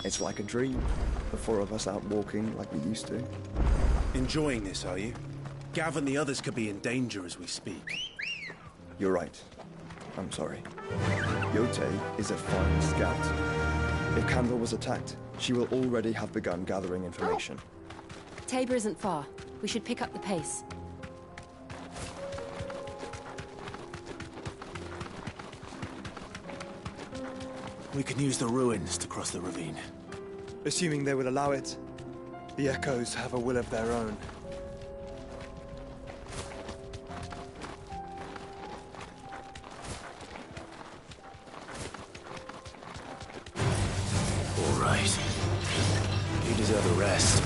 It's like a dream. The four of us out walking like we used to. Enjoying this, are you? Gav and the others could be in danger as we speak. You're right. I'm sorry. Yote is a fine scout. If Candle was attacked, she will already have begun gathering information. Tabor isn't far. We should pick up the pace. We can use the ruins to cross the ravine. Assuming they will allow it. The Echoes have a will of their own. All right. You deserve a rest.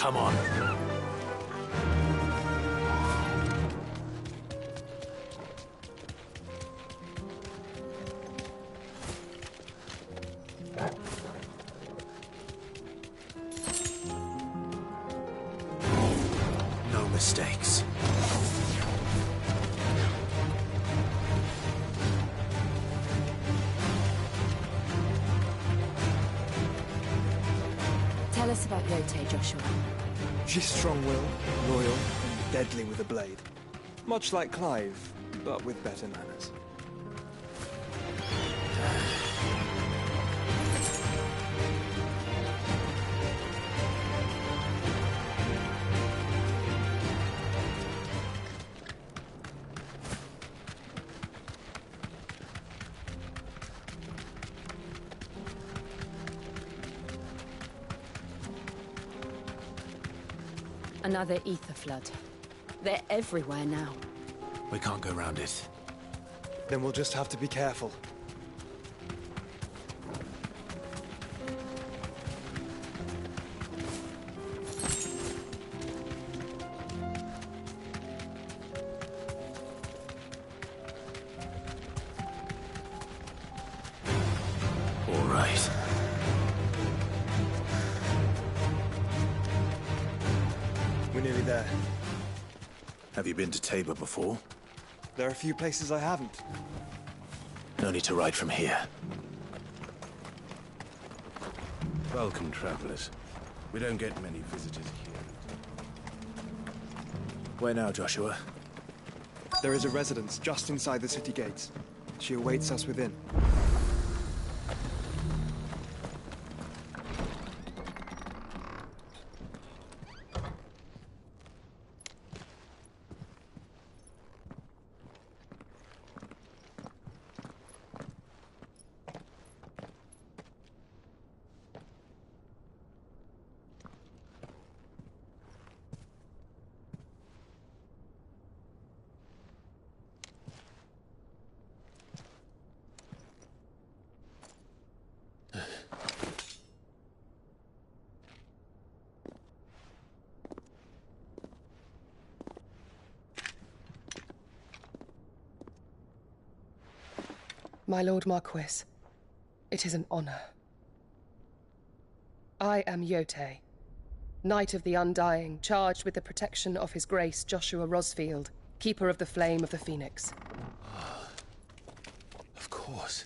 Come on. No mistakes. Tell us about Yote, Joshua. She's strong-willed, loyal, and deadly with a blade. Much like Clive, but with better manners. Another ether flood. They're everywhere now. We can't go round it. Then we'll just have to be careful. All right. We're nearly there. Have you been to Tabor before? There are a few places I haven't. No need to ride from here. Welcome, travelers. We don't get many visitors here. Where now, Joshua? There is a residence just inside the city gates. She awaits us within. My Lord Marquis, it is an honor. I am Yotei, Knight of the Undying, charged with the protection of His Grace Joshua Rosfield, Keeper of the Flame of the Phoenix. Of course.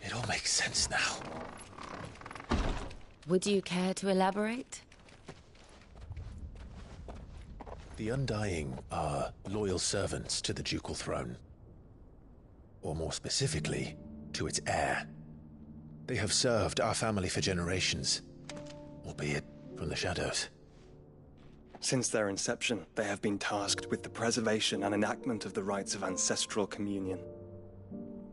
It all makes sense now. Would you care to elaborate? The Undying are loyal servants to the ducal throne. Or more specifically, to its heir. They have served our family for generations, albeit from the shadows. Since their inception, they have been tasked with the preservation and enactment of the rites of ancestral communion.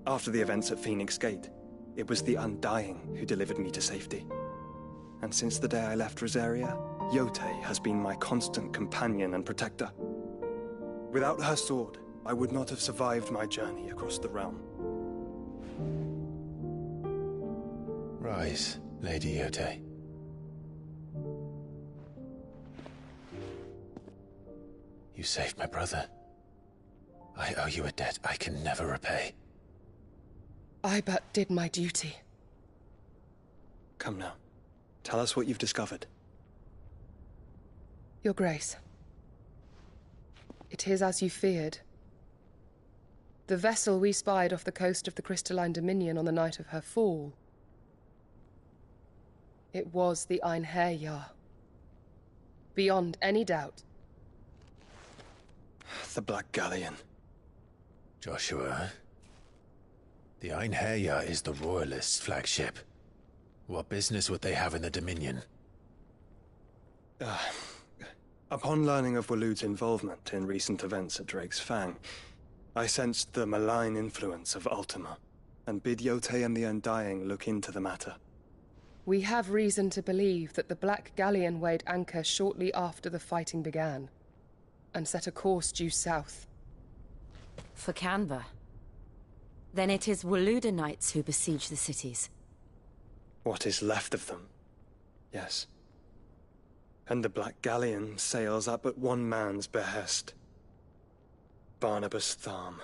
After the events at Phoenix Gate, it was the Undying who delivered me to safety. And since the day I left Rosaria, Yotei has been my constant companion and protector. Without her sword, I would not have survived my journey across the realm. Rise, Lady Yotei. You saved my brother. I owe you a debt I can never repay. I but did my duty. Come now. Tell us what you've discovered. Your Grace. It is as you feared. The vessel we spied off the coast of the Crystalline Dominion on the night of her fall. It was the Einherjar. Beyond any doubt. The Black Galleon. Joshua, the Einherjar is the Royalists' flagship. What business would they have in the Dominion? Upon learning of Waloed's involvement in recent events at Drake's Fang, I sensed the malign influence of Ultima, and bid Yotei and the Undying look into the matter. We have reason to believe that the Black Galleon weighed anchor shortly after the fighting began, and set a course due south. For Canva. Then it is Waloed Knights who besiege the cities. What is left of them? Yes. And the Black Galleon sails at but one man's behest. Barnabas Tharm.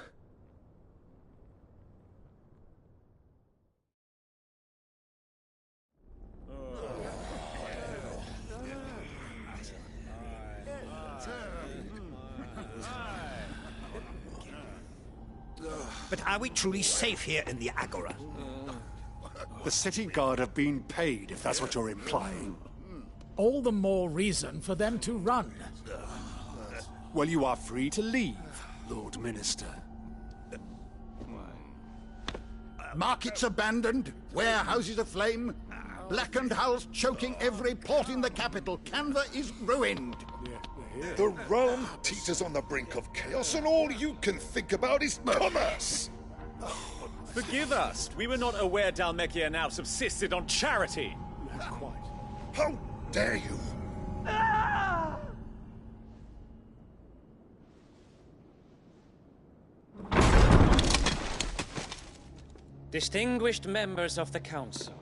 But are we truly safe here in the Agora? The city guard have been paid, if that's what you're implying. All the more reason for them to run. Well, you are free to leave, Lord Minister. Markets abandoned, warehouses aflame, blackened hulls choking every port in the capital. Canva is ruined. The realm teeters on the brink of chaos, and all you can think about is commerce! Forgive us! We were not aware Dhalmekia now subsisted on charity! Not quite. How dare you! Distinguished members of the Council,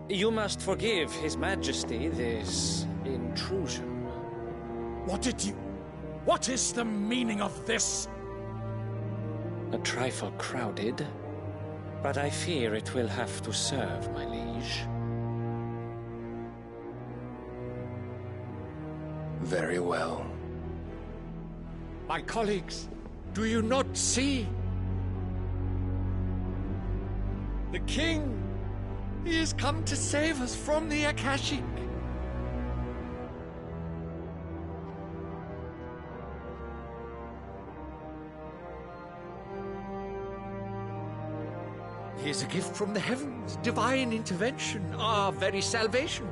you must forgive His Majesty this intrusion. What is the meaning of this? A trifle crowded, but I fear it will have to serve, my liege. Very well. My colleagues, do you not see? The king! He has come to save us from the Akashic! He is a gift from the heavens, divine intervention, our very salvation.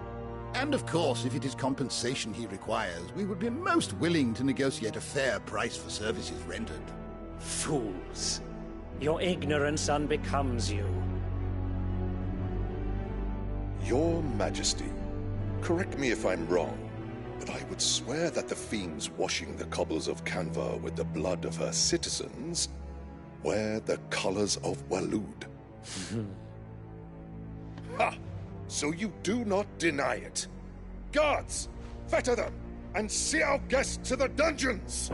And of course, if it is compensation he requires, we would be most willing to negotiate a fair price for services rendered. Fools! Your ignorance unbecomes you. Your Majesty, correct me if I'm wrong, but I would swear that the fiends washing the cobbles of Canva with the blood of her citizens wear the colors of Waloed. Ha! So you do not deny it. Guards, fetter them, and see our guests to the dungeons!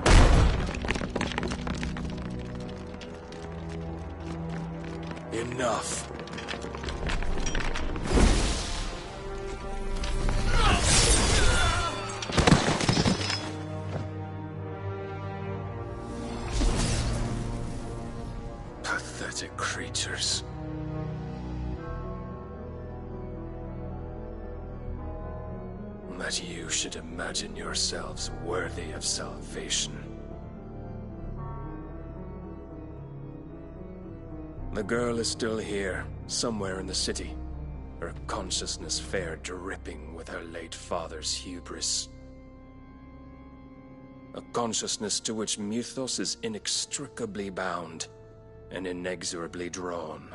Enough. Pathetic creatures. That you should imagine yourselves worthy of salvation. The girl is still here, somewhere in the city. Her consciousness fair dripping with her late father's hubris. A consciousness to which Mythos is inextricably bound and inexorably drawn.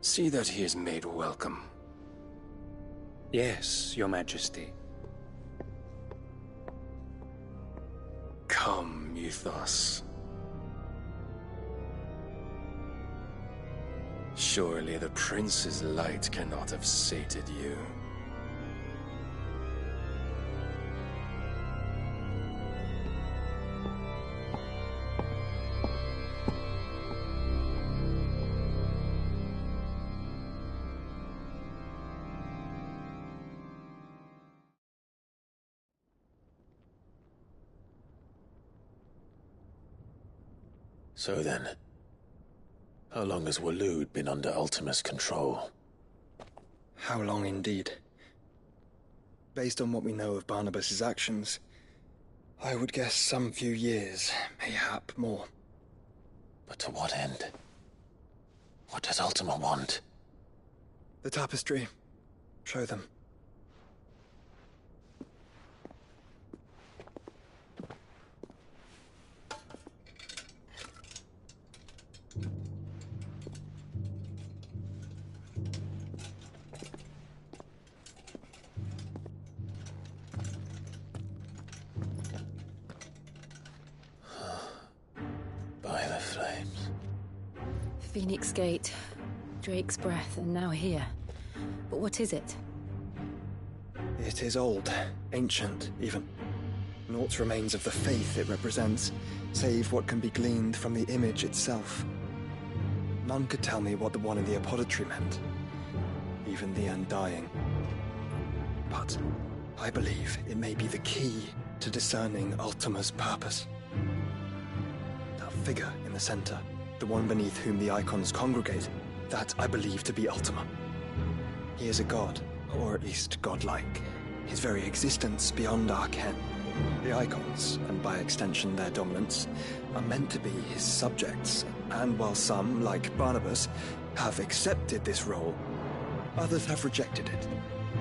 See that he is made welcome. Yes, Your Majesty. Come, Mythos. Surely the prince's light cannot have sated you. So then, how long has Waloed been under Ultima's control? How long indeed? Based on what we know of Barnabas's actions, I would guess some few years, mayhap more. But to what end? What does Ultima want? The tapestry. Show them. By the flames. Phoenix Gate, Drake's Breath, and now here. But what is it? It is old, ancient, even. Naught remains of the faith it represents, save what can be gleaned from the image itself. None could tell me what the one in the apothecary meant, even the Undying. But I believe it may be the key to discerning Ultima's purpose. That figure in the center, the one beneath whom the icons congregate, that I believe to be Ultima. He is a god, or at least godlike, his very existence beyond our ken. The icons, and by extension their dominants, are meant to be his subjects, and while some, like Barnabas, have accepted this role, others have rejected it,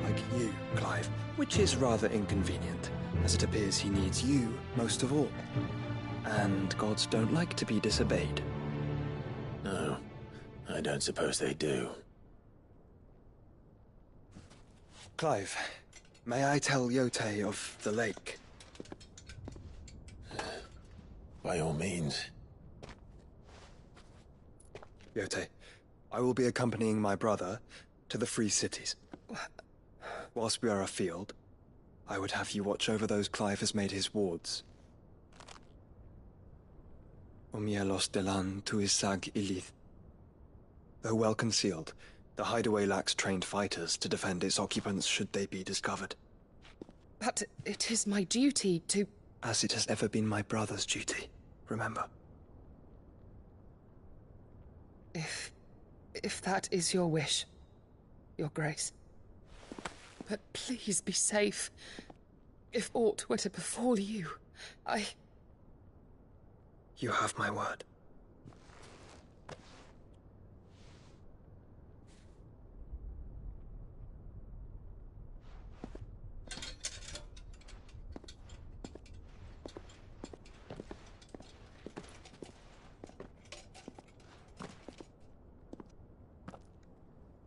like you, Clive, which is rather inconvenient, as it appears he needs you most of all. And gods don't like to be disobeyed. No, I don't suppose they do. Clive, may I tell Yote of the lake? By all means. Yote, I will be accompanying my brother to the Free Cities. Whilst we are afield, I would have you watch over those Clive has made his wards. Omielos delan tuisag ilith. Though well concealed, the hideaway lacks trained fighters to defend its occupants should they be discovered. But it is my duty to... As it has ever been my brother's duty, remember. If that is your wish, Your Grace. But please be safe. If aught were to befall you, You have my word.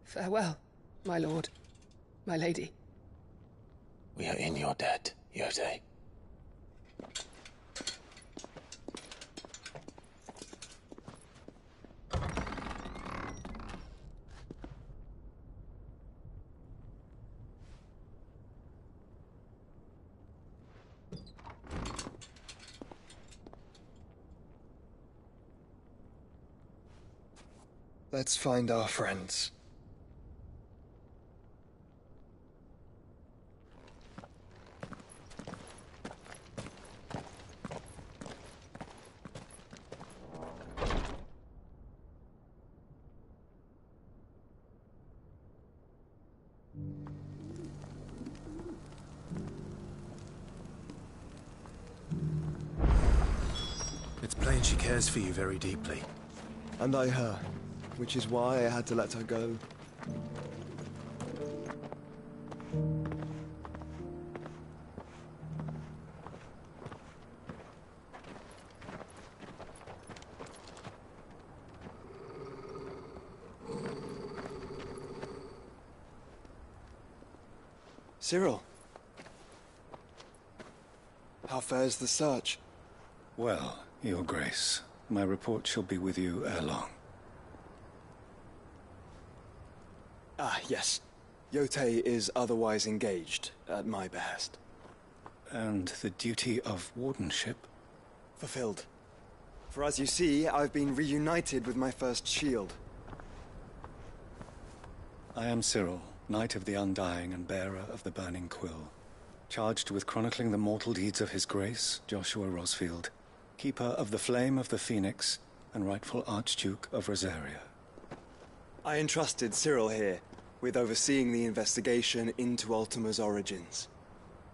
Farewell, my lord, my lady. We are in your debt, Yote. Let's find our friends. It's plain she cares for you very deeply. And I her, which is why I had to let her go. Cyril. How fares the search? Well, Your Grace, my report shall be with you ere long. Ah, yes. Yote is otherwise engaged, at my behest. And the duty of wardenship? Fulfilled. For as you see, I've been reunited with my first shield. I am Cyril, Knight of the Undying and bearer of the Burning Quill, charged with chronicling the mortal deeds of His Grace, Joshua Rosfield, keeper of the Flame of the Phoenix and rightful Archduke of Rosaria. I entrusted Cyril here with overseeing the investigation into Ultima's origins.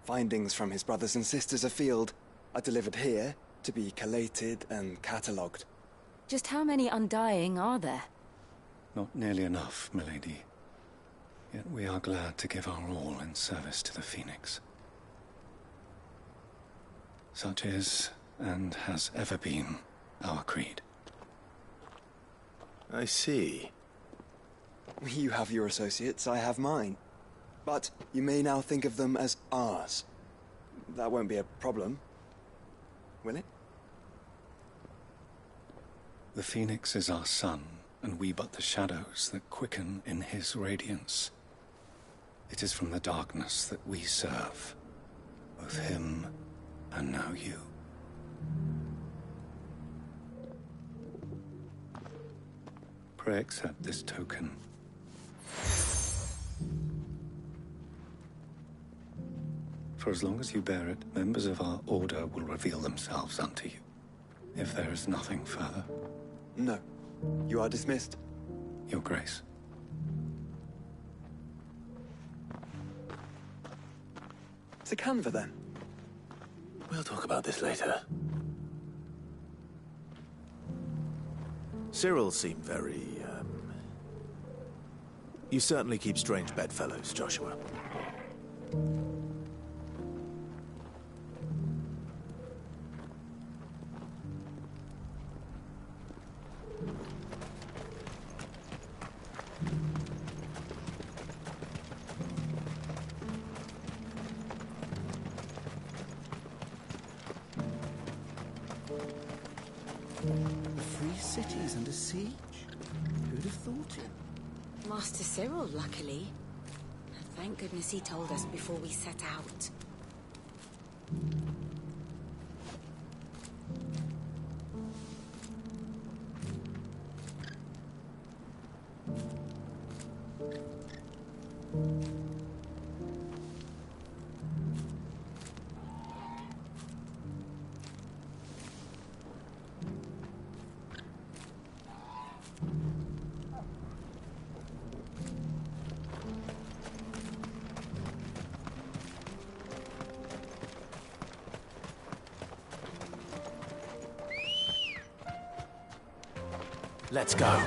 Findings from his brothers and sisters afield are delivered here to be collated and catalogued. Just how many Undying are there? Not nearly enough, milady. Yet we are glad to give our all in service to the Phoenix. Such is, and has ever been, our creed. I see. You have your associates, I have mine. But you may now think of them as ours. That won't be a problem, will it? The Phoenix is our sun, and we but the shadows that quicken in his radiance. It is from the darkness that we serve, both him and now you. Pray accept this token. For as long as you bear it, members of our order will reveal themselves unto you. If there is nothing further. No. You are dismissed. Your Grace. To Canva, then. We'll talk about this later. Cyril seemed very, You certainly keep strange bedfellows, Joshua. The Free Cities under siege? Who'd have thought it? Master Cyril, luckily. Thank goodness he told us before we set out. Let's go.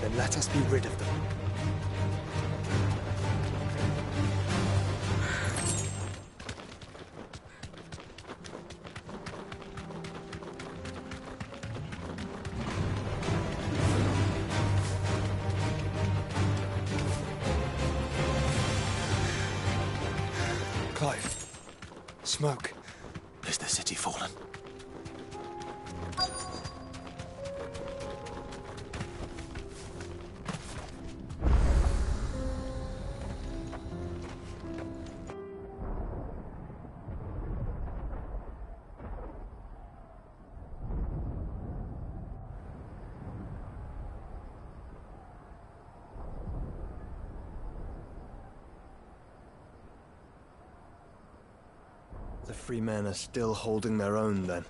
Then let us be rid of them. Clive. Smoke. Is the city fallen? The free men are still holding their own, then.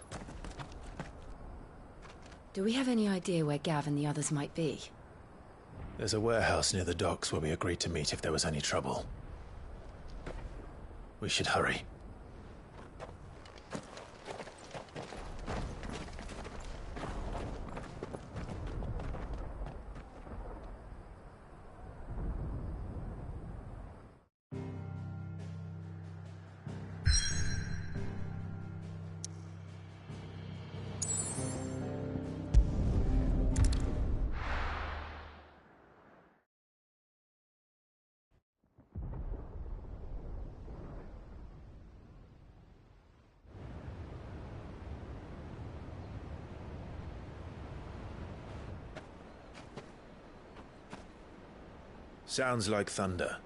Do we have any idea where Gav and the others might be? There's a warehouse near the docks where we agreed to meet if there was any trouble. We should hurry. Sounds like thunder.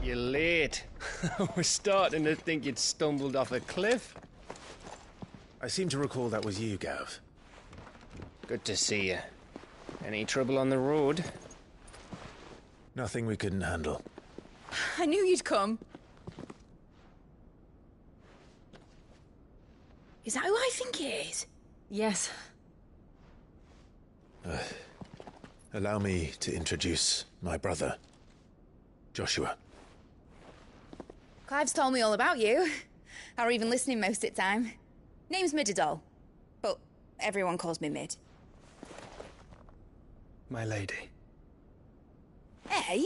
You're late. I was starting to think you'd stumbled off a cliff. I seem to recall that was you, Gav. Good to see you. Any trouble on the road? Nothing we couldn't handle. I knew you'd come. Is that who I think it is? Yes. Allow me to introduce my brother, Joshua. Clive's told me all about you. Or even listening most of the time. Name's Midadol, but everyone calls me Mid. My lady. Hey?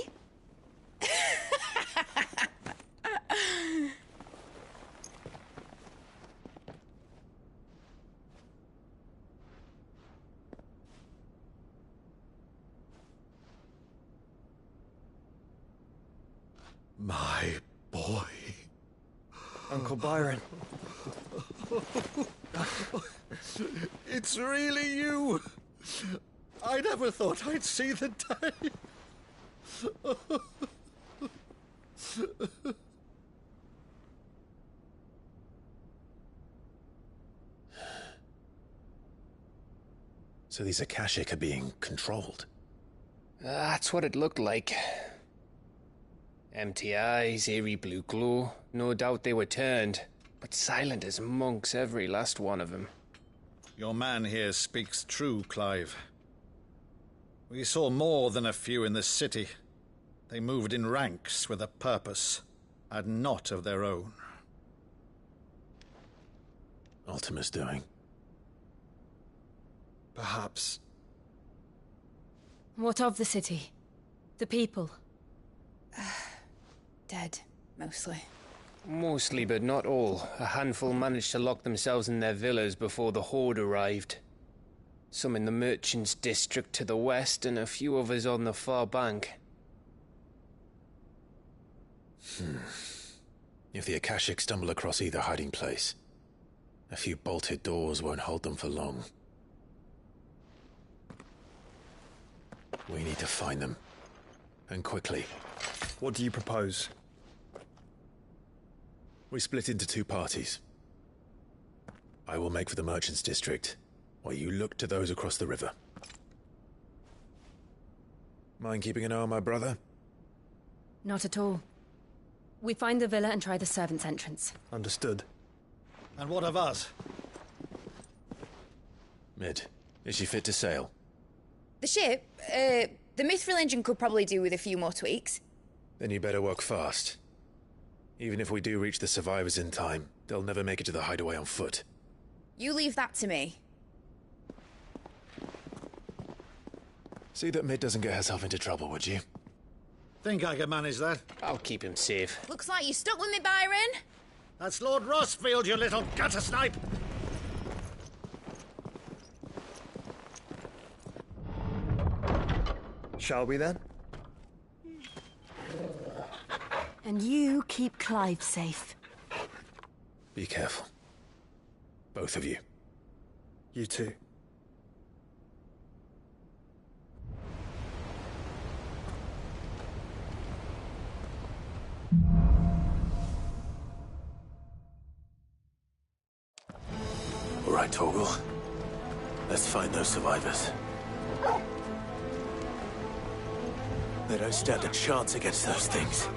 My boy. Uncle Byron. It's really you. I never thought I'd see the day. So these Akashic are being controlled? That's what it looked like. Empty eyes, eerie blue glow. No doubt they were turned, but silent as monks, every last one of them. Your man here speaks true, Clive. We saw more than a few in this city. They moved in ranks with a purpose, and not of their own. Ultima's doing. Perhaps. What of the city? The people? Dead, mostly. Mostly, but not all. A handful managed to lock themselves in their villas before the Horde arrived. Some in the Merchants' District to the west, and a few others on the far bank. If the Akashic stumble across either hiding place, a few bolted doors won't hold them for long. We need to find them. And quickly. What do you propose? We split into two parties. I will make for the Merchants' District, while you look to those across the river. Mind keeping an eye on my brother? Not at all. We find the villa and try the servants' entrance. Understood. And what of us? Mid, is she fit to sail? The ship, the Mithril engine could probably do with a few more tweaks. Then you better work fast. Even if we do reach the survivors in time, they'll never make it to the hideaway on foot. You leave that to me. See that Mid doesn't get herself into trouble, would you? Think I can manage that? I'll keep him safe. Looks like you stuck with me, Byron. That's Lord Rossfield, you little gutter snipe! Shall we then? And you keep Clive safe. Be careful. Both of you. You too. All right, Torgal. Let's find those survivors. They don't stand a chance against those things.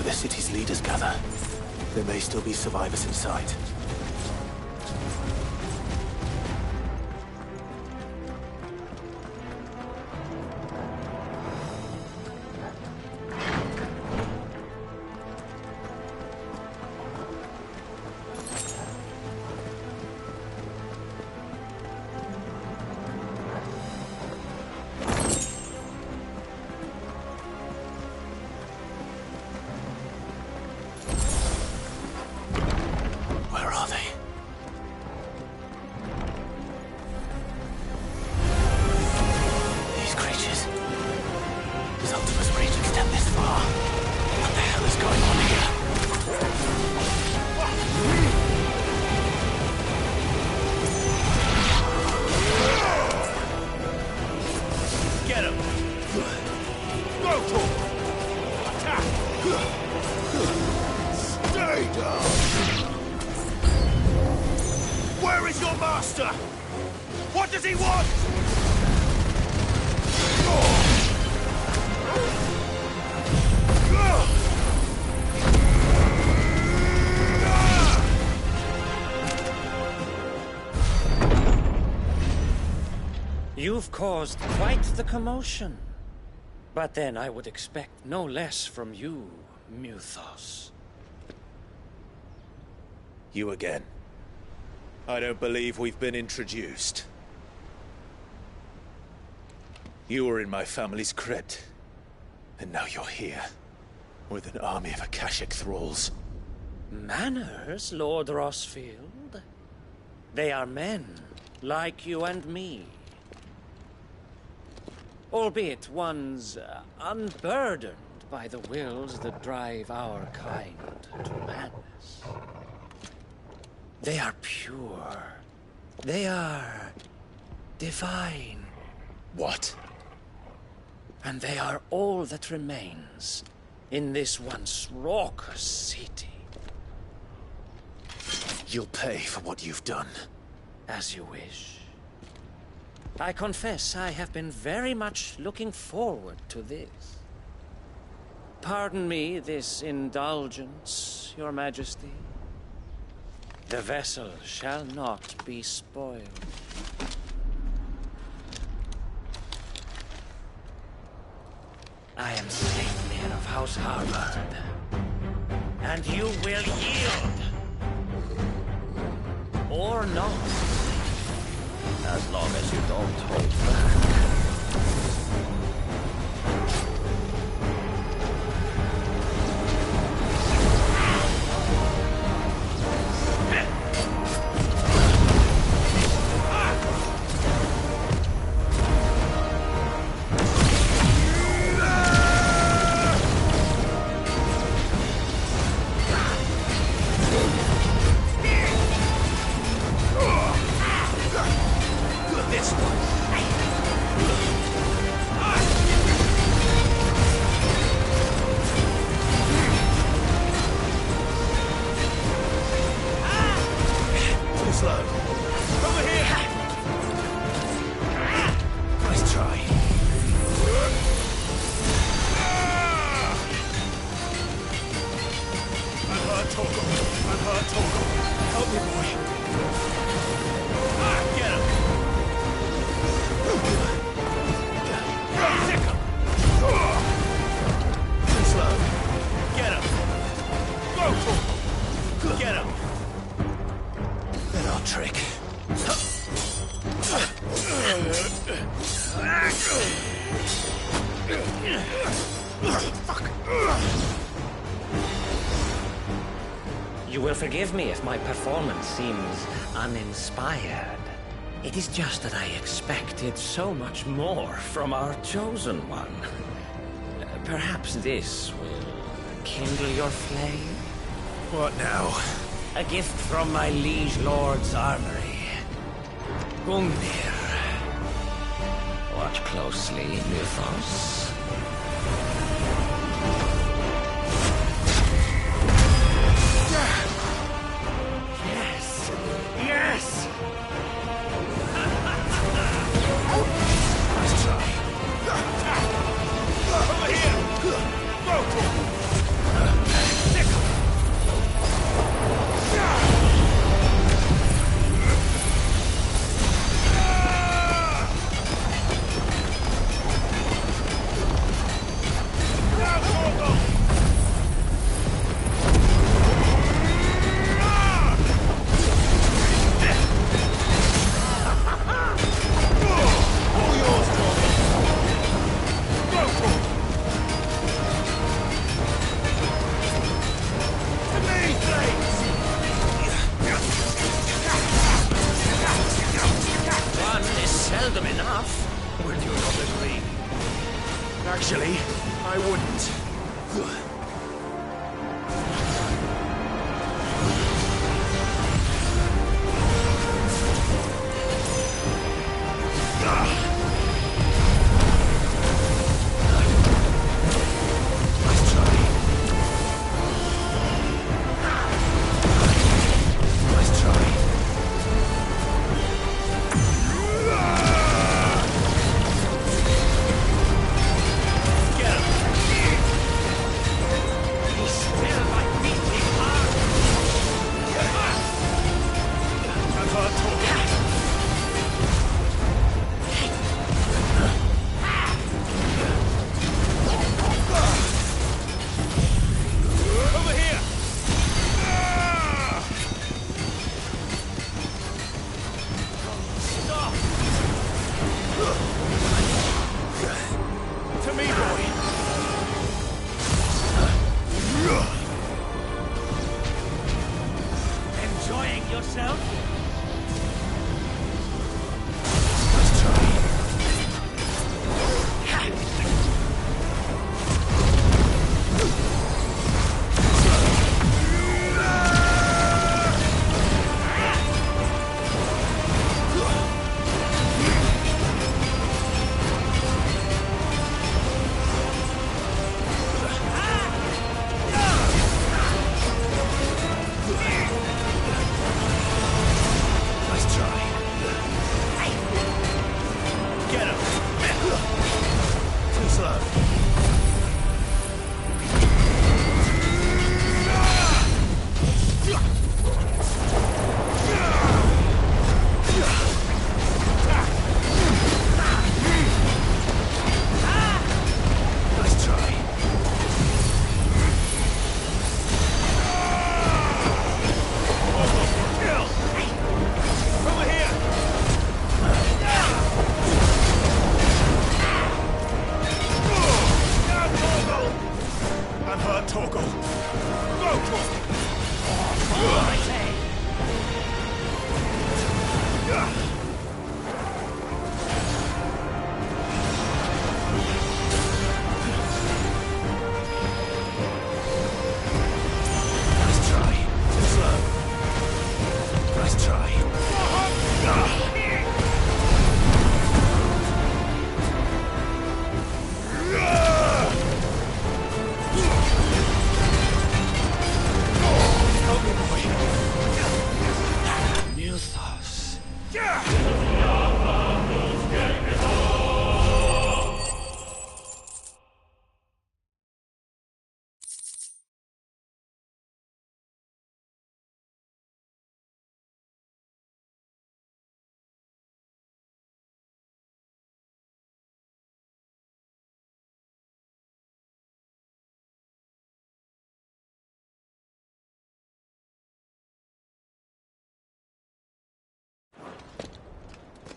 where the city's leaders gather. There may still be survivors inside. What does he want? You've caused quite the commotion. But then I would expect no less from you, Muthos. You again. I don't believe we've been introduced. You were in my family's crypt, and now you're here, with an army of Akashic thralls. Manners, Lord Rosfield? They are men, like you and me. Albeit ones unburdened by the wills that drive our kind to madness. They are pure. They are divine. What? And they are all that remains in this once raucous city. You'll pay for what you've done. As you wish. I confess I have been very much looking forward to this. Pardon me this indulgence, Your Majesty. The vessel shall not be spoiled. I am Sleipnir of House Harvard, and you will yield. Or not. As long as you don't hold back. You will forgive me if my performance seems uninspired. It is just that I expected so much more from our chosen one. Perhaps this will kindle your flame? What now? A gift from my liege lord's armory. Gungnir. Watch closely, Muthos. Yes! Nice try. Over here! Go! wouldn't.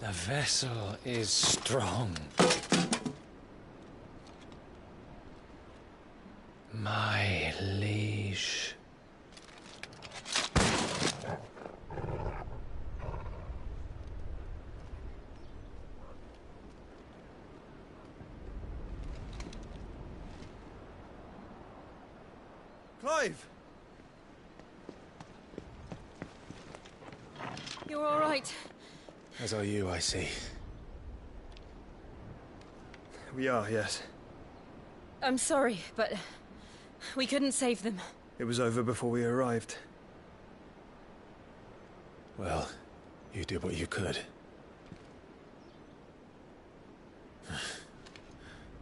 The vessel is strong. My liege. Clive! You're all right. As are you, I see. We are, yes. I'm sorry, but we couldn't save them. It was over before we arrived. Well, you did what you could.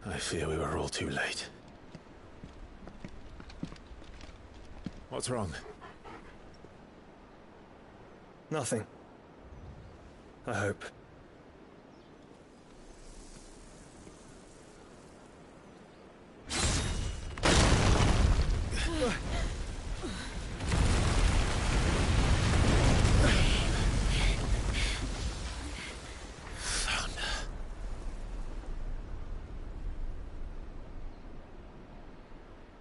I fear we were all too late. What's wrong? Nothing. I hope.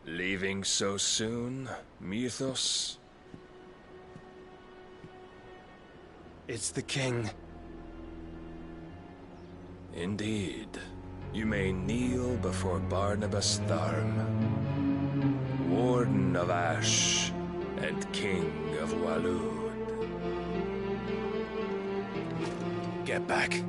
Leaving so soon, Mythos? It's the king. Indeed. You may kneel before Barnabas Tharm, Warden of Ash and King of Waloed. Get back.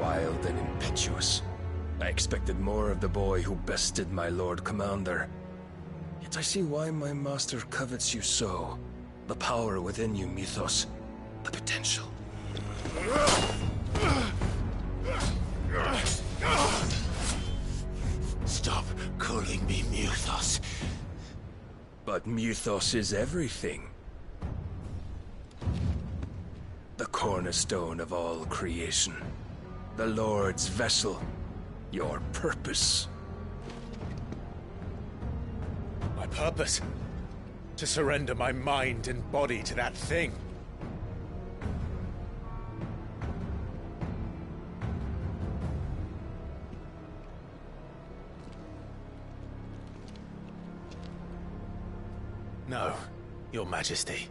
Wild and impetuous. I expected more of the boy who bested my Lord Commander. Yet I see why my master covets you so. The power within you, Mythos. The potential. Stop calling me Mythos. But Mythos is everything. The cornerstone of all creation. The Lord's vessel. Your purpose. My purpose? To surrender my mind and body to that thing. No, Your Majesty.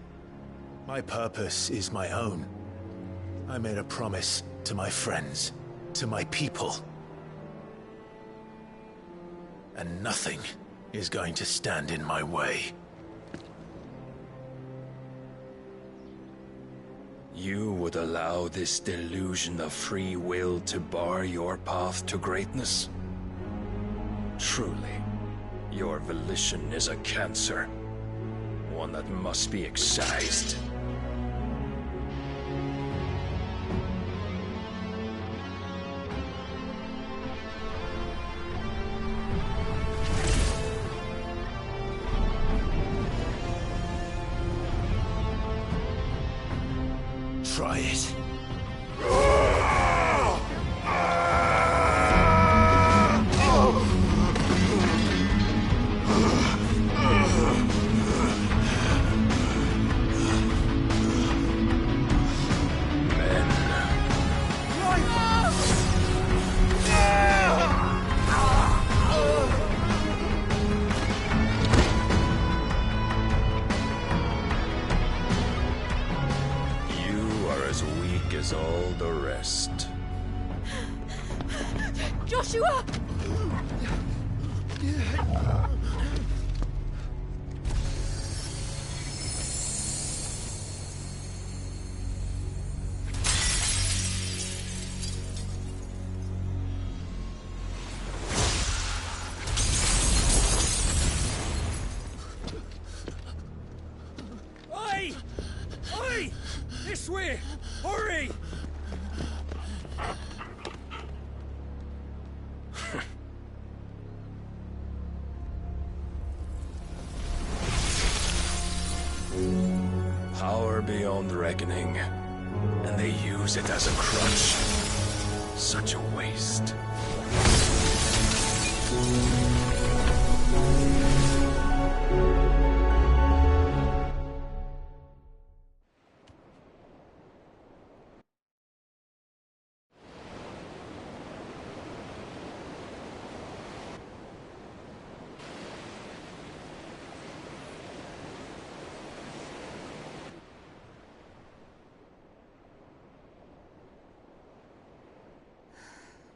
My purpose is my own. I made a promise to my friends, to my people. And nothing is going to stand in my way. You would allow this delusion of free will to bar your path to greatness? Truly, your volition is a cancer. One that must be excised. Try it. As all the rest. Joshua! Oi! Oi! This way! Hurry! Power beyond reckoning, and they use it as a crutch. Such a waste.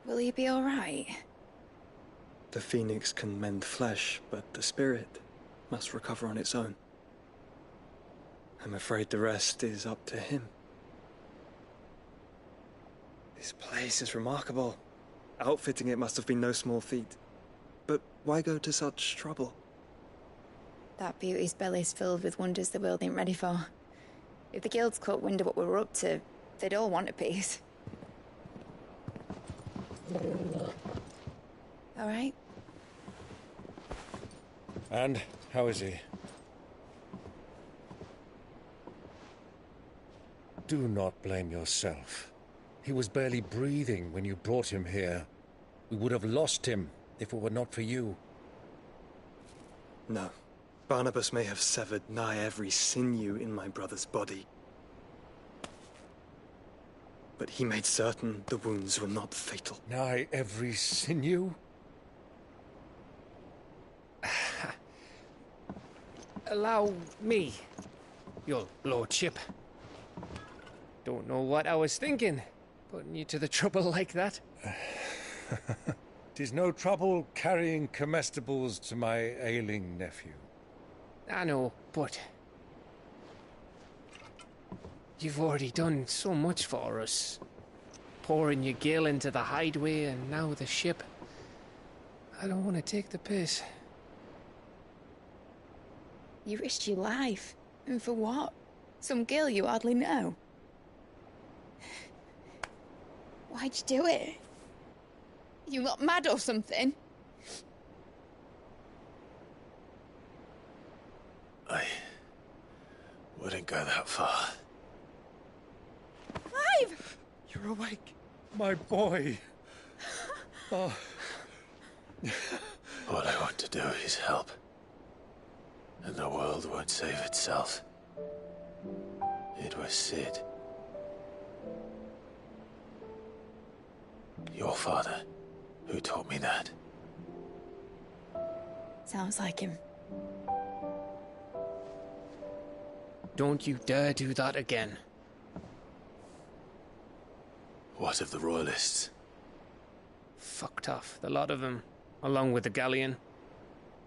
Will he be all right? The Phoenix can mend flesh, but the spirit must recover on its own. I'm afraid the rest is up to him. This place is remarkable. Outfitting it must have been no small feat. But why go to such trouble? That beauty's belly's filled with wonders the world ain't ready for. If the guilds caught wind of what we were up to, they'd all want a piece. All right? And how is he? Do not blame yourself. He was barely breathing when you brought him here. We would have lost him if it were not for you. No. Barnabas may have severed nigh every sinew in my brother's body. But he made certain the wounds were not fatal. Nigh every sinew? Allow me, your lordship. Don't know what I was thinking, putting you to the trouble like that. 'Tis no trouble carrying comestibles to my ailing nephew. I know, but you've already done so much for us. Pouring your gil into the hideaway and now the ship. I don't want to take the piss. You risked your life. And for what? Some girl you hardly know. Why'd you do it? You got mad or something? I wouldn't go that far. Clive! You're awake. My boy. Oh. All I want to do is help. And the world won't save itself. It was Sid. Your father, who taught me that. Sounds like him. Don't you dare do that again. What of the Royalists? Fucked off, the lot of them, along with the galleon.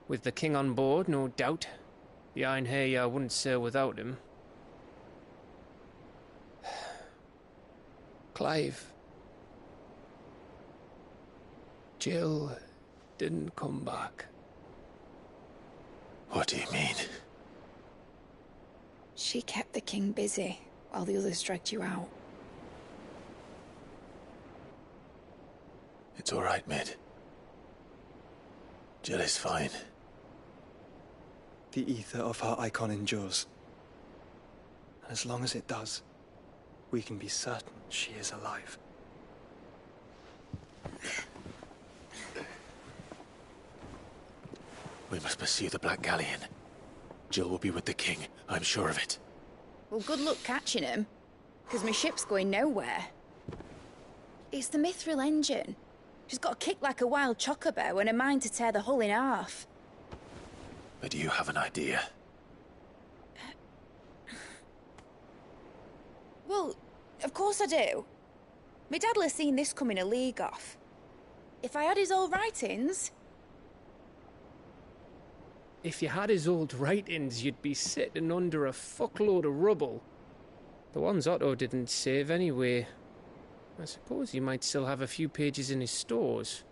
With the king on board, no doubt. The Iron Hair wouldn't sail without him. Clive. Jill didn't come back. What do you mean? She kept the king busy while the others dragged you out. It's all right, Mid. Jill is fine. The ether of her icon endures. And as long as it does, we can be certain she is alive. We must pursue the Black Galleon. Jill will be with the king, I'm sure of it. Well, good luck catching him, because my ship's going nowhere. It's the Mithril engine. She's got a kick like a wild chocobo and a mind to tear the hull in half. But do you have an idea? Well, of course I do. My dad'll have seen this coming a league off. If I had his old writings... If you had his old writings, you'd be sitting under a fuckload of rubble. The ones Otto didn't save anyway. I suppose he might still have a few pages in his stores.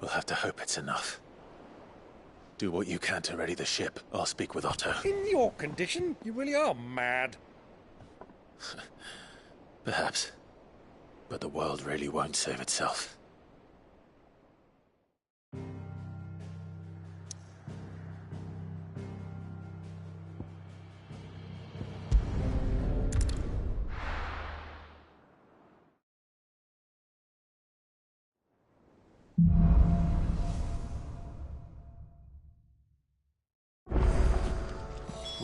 We'll have to hope it's enough. Do what you can to ready the ship. I'll speak with Otto. In your condition, you really are mad. Perhaps. But the world really won't save itself.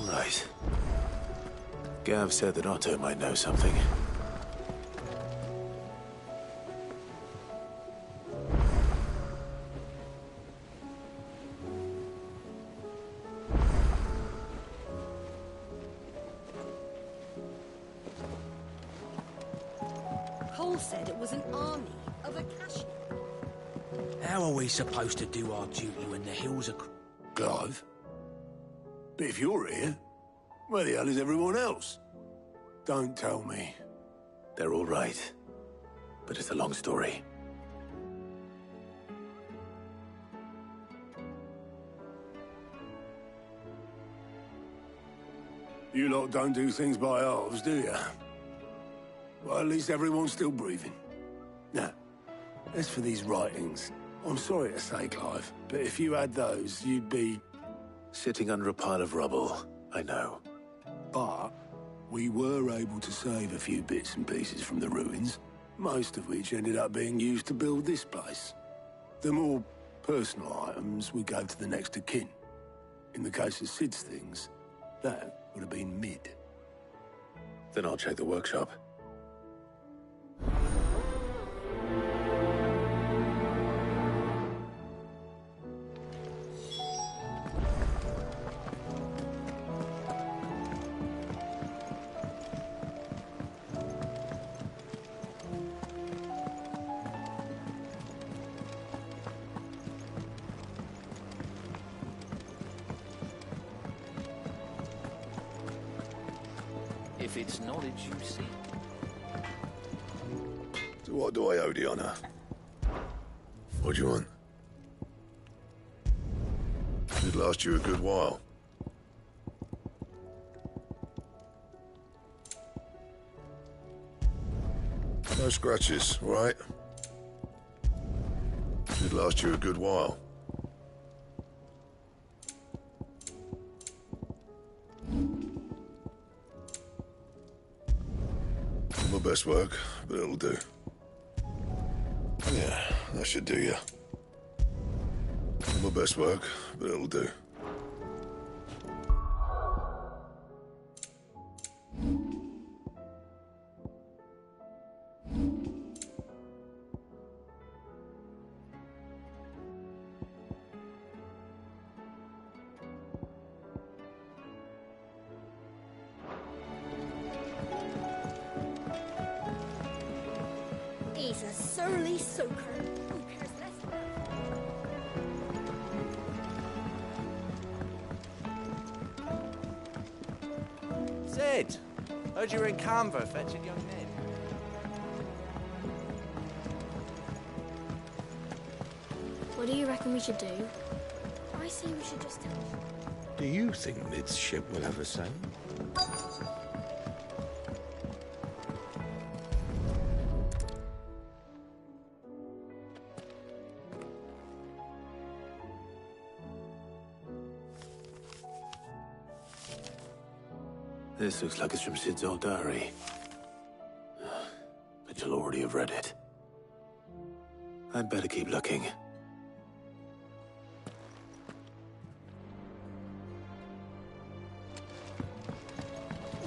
Right. Gav said that Otto might know something. Cole said it was an army of Akashi. How are we supposed to do our duty when the hills are... Clive? But if you're here, where the hell is everyone else? Don't tell me. They're all right. But it's a long story. You lot don't do things by halves, do you? Well, at least everyone's still breathing. Now, as for these writings, I'm sorry to say, Clive, but if you had those, you'd be... Sitting under a pile of rubble, I know. But we were able to save a few bits and pieces from the ruins, most of which ended up being used to build this place. The more personal items we gave to the next of kin. In the case of Sid's things, that would have been mid. Then I'll check the workshop. If it's knowledge you seek. To what do I owe the honor? What do you want? It'd last you a good while. No scratches, all right? It'd last you a good while. My best work, but it'll do. Yeah, that should do you. My best work, but it'll do. He's a surly soaker. Who cares less about? Sid! Heard you were in Canva fetching young men. What do you reckon we should do? I say we should just tell him. Do you think Mid's ship will have a say? This looks like it's from Sid's old diary. But you'll already have read it. I'd better keep looking.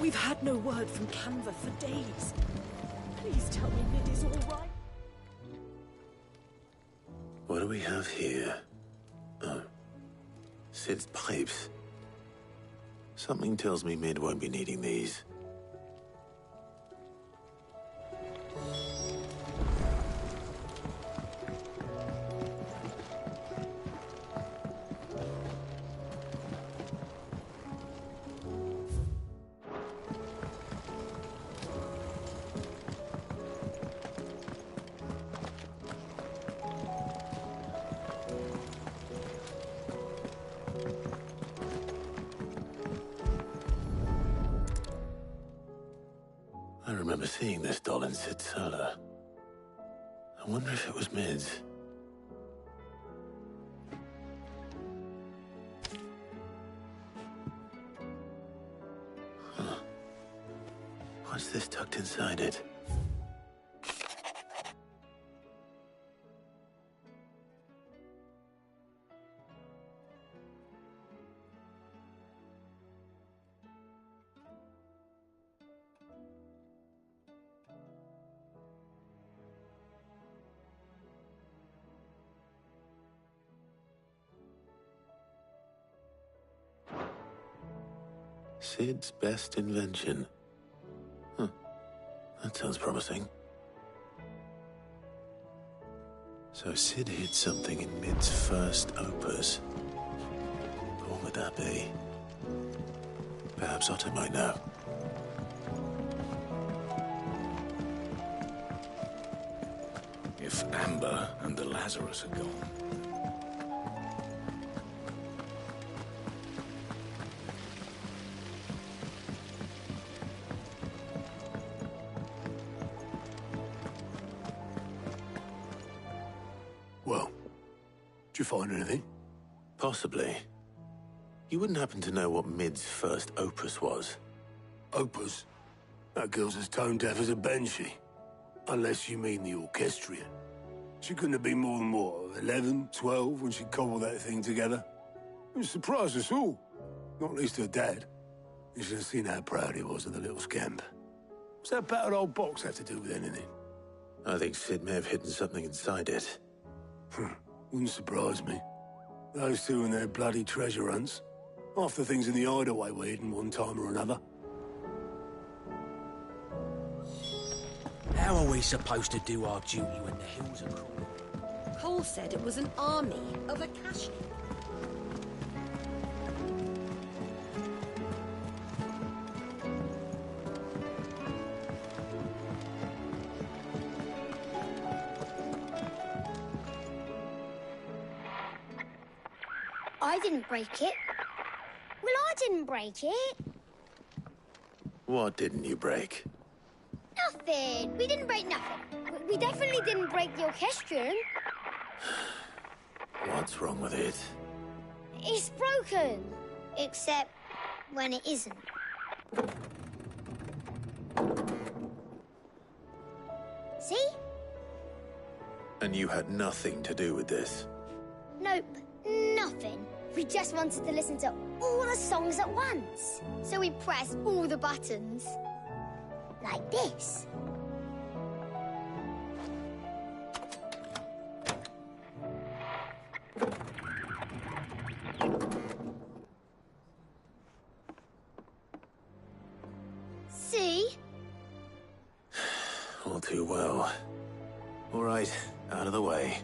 We've had no word from Canva for days. Please tell me Mid is all right. What do we have here? Oh. Sid's pipes. Something tells me Mid won't be needing these. I remember seeing this doll in Sid's cellar. I wonder if it was Mid's. Huh. What's this tucked inside it? Sid's best invention. Huh. That sounds promising. So Sid hid something in Mid's first opus. What would that be? Perhaps Otto might know. If Amber and the Lazarus are gone, Well, did you find anything? Possibly. You wouldn't happen to know what Mid's first opus was? Opus? That girl's as tone deaf as a banshee. Unless you mean the orchestrion. She couldn't have been more than, what, 11, 12 when she cobbled that thing together? It surprised us all. Not least her dad. You should have seen how proud he was of the little scamp. What's that battered old box have to do with anything? I think Sid may have hidden something inside it. Wouldn't surprise me. Those two and their bloody treasure hunts. Half the things in the hideaway were hidden one time or another. How are we supposed to do our duty when the hills are cruel? Cole said it was an army of Ffxvi. I didn't break it. Well, I didn't break it. What didn't you break? Nothing. We didn't break nothing. We definitely didn't break the orchestrion. What's wrong with it? It's broken. Except when it isn't. See? And you had nothing to do with this? Nope, nothing. We just wanted to listen to all the songs at once. So we pressed all the buttons. Like this. See? All too well. All right, out of the way.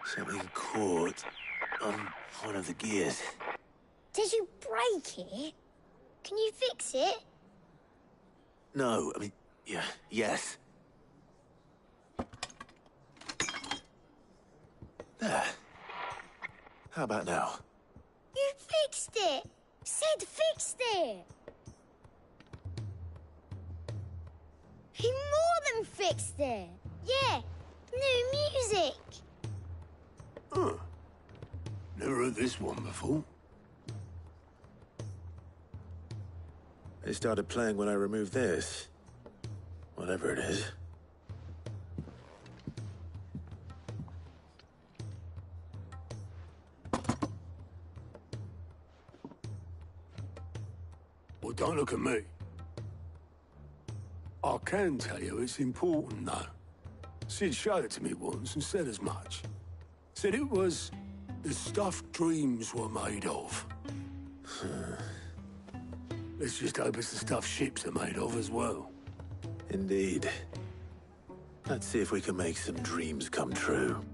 Something caught on one of the gears. Did you break it? Can you fix it? No, I mean, yeah, yes. There. How about now? You fixed it! Sid fixed it! He more than fixed it! Yeah, new music! Huh. Never heard this one before. It started playing when I removed this. Whatever it is. Well, don't look at me. I can tell you it's important, though. Sid showed it to me once and said as much. Said it was the stuff dreams were made of. Let's just hope it's the stuff ships are made of as well. Indeed. Let's see if we can make some dreams come true.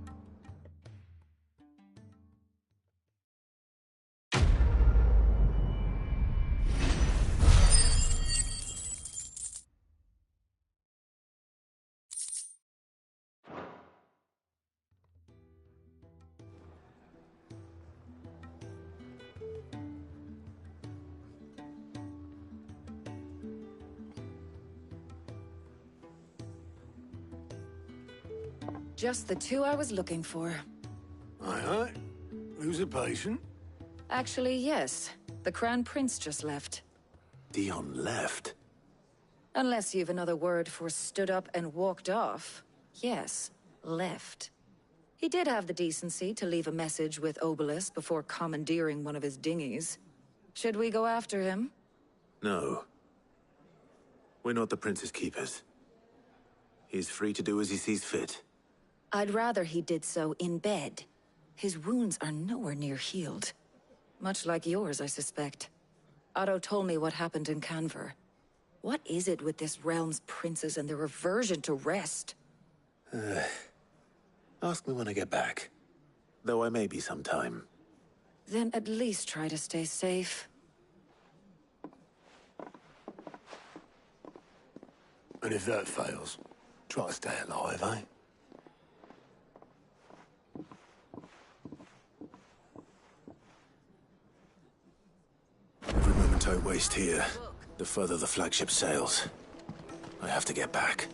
Just the two I was looking for. Aye. Who's a patient? Actually, yes. The Crown Prince just left. Dion left? Unless you've another word for stood up and walked off. Yes, left. He did have the decency to leave a message with Obelisk before commandeering one of his dinghies. Should we go after him? No. We're not the Prince's keepers. He's free to do as he sees fit. I'd rather he did so in bed. His wounds are nowhere near healed. Much like yours, I suspect. Otto told me what happened in Canver. What is it with this realm's princes and their aversion to rest? Ask me when I get back. Though I may be sometime. Then at least try to stay safe. And if that fails, try to stay alive, eh? moment I waste here, the further the flagship sails. I have to get back.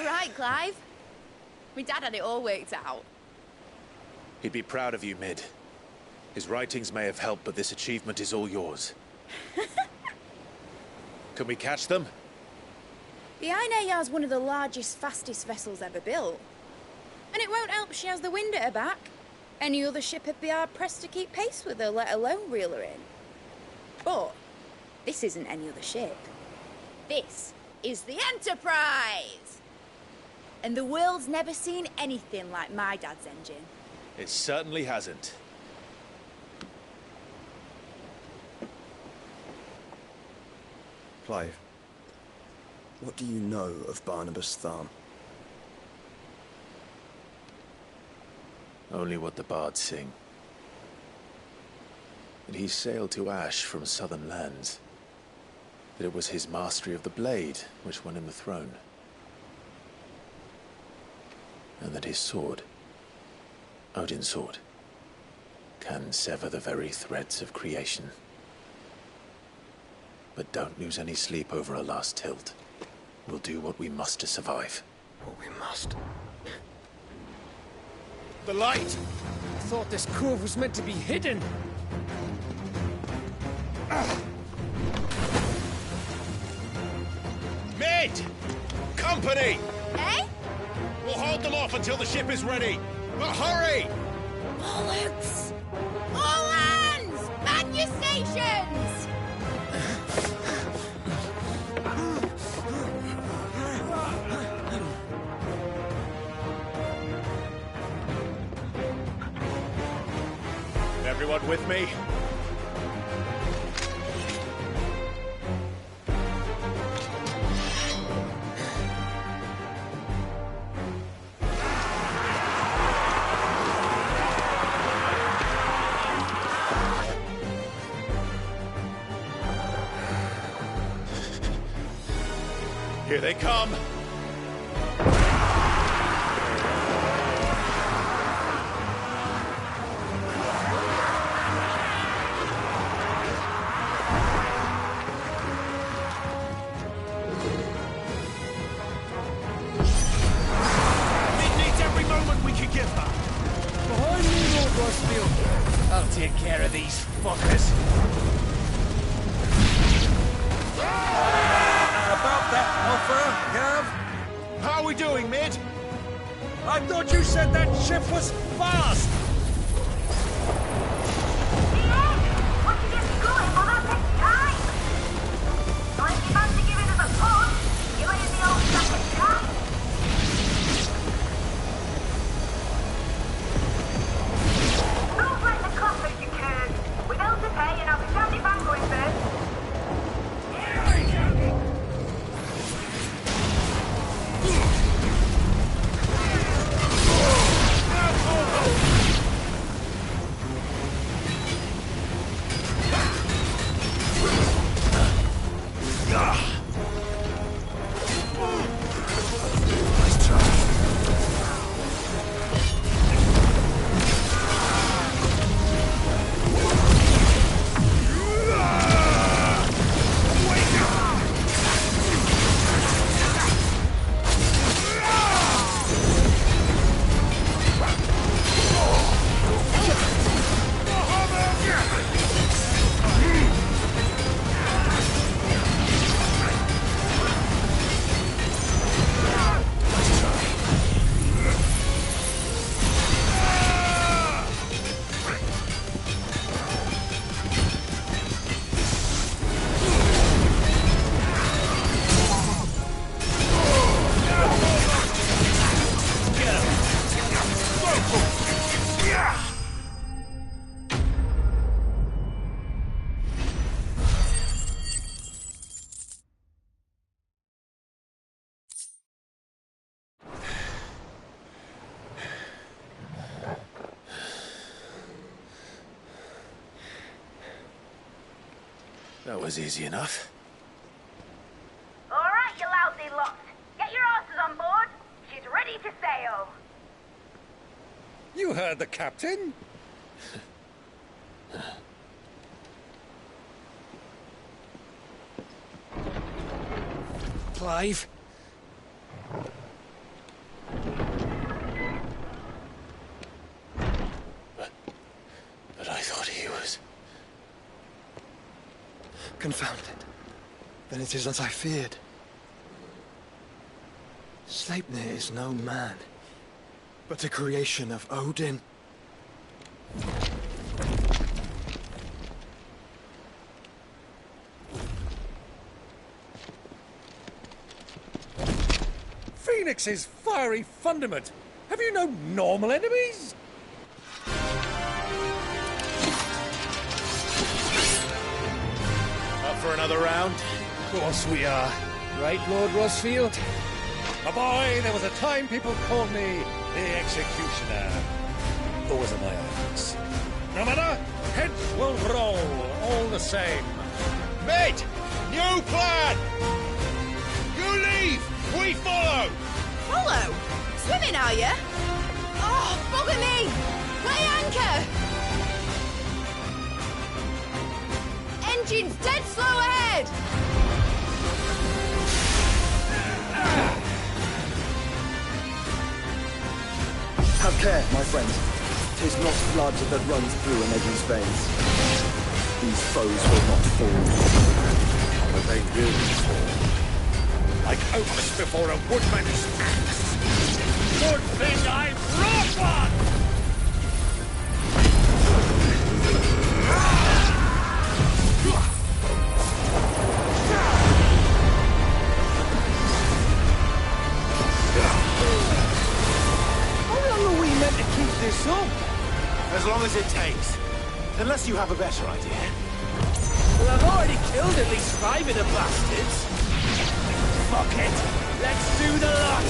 Right, Clive? My dad had it all worked out. He'd be proud of you, Mid. His writings may have helped, but this achievement is all yours. Can we catch them? The Iron Air Yard's one of the largest, fastest vessels ever built. And it won't help she has the wind at her back. Any other ship would be hard-pressed to keep pace with her, let alone reel her in. But this isn't any other ship. This is the Enterprise! And the world's never seen anything like my dad's engine. It certainly hasn't. Clive, what do you know of Barnabas Tharm? Only what the bards sing. That he sailed to Ash from southern lands. That it was his mastery of the blade which won him the throne. And that his sword, Odin's sword, can sever the very threads of creation. But don't lose any sleep over a last tilt. We'll do what we must to survive. What we must? The light! I thought this cove was meant to be hidden. Mid! Company! Eh? We'll hold them off until the ship is ready. But hurry! Bollocks! All hands! Man your stations! Everyone with me? Here they come! I'll take care of these fuckers. About that offer, Gav? How are we doing, Mid? I thought you said that ship was fast! That was easy enough. All right, you lousy lot. Get your asses on board. She's ready to sail. You heard the captain. Clive? But I thought he was... Confound it. Then it is as I feared. Sleipnir is no man, but a creation of Odin. Phoenix's fiery fundament. Have you no normal enemies? Up for another round? Of course we are. Right, Lord Rosfield? My boy, there was a time people called me the Executioner. Always at my office. No matter, heads will roll, all the same. Mate! New plan! You leave! We follow! Follow? Swimming, are you? Oh, bugger me! Weigh anchor! Engine's dead slow ahead! Have care, my friends. 'Tis not blood that runs through an Eddie's veins. These foes will not fall. But they will fall. Like oaks before a woodman's axe. Good thing I brought one! How long are we meant to keep this up? As long as it takes. Unless you have a better idea. Well, I've already killed at least 5 of the bastards. Fuck it! Let's do the lot!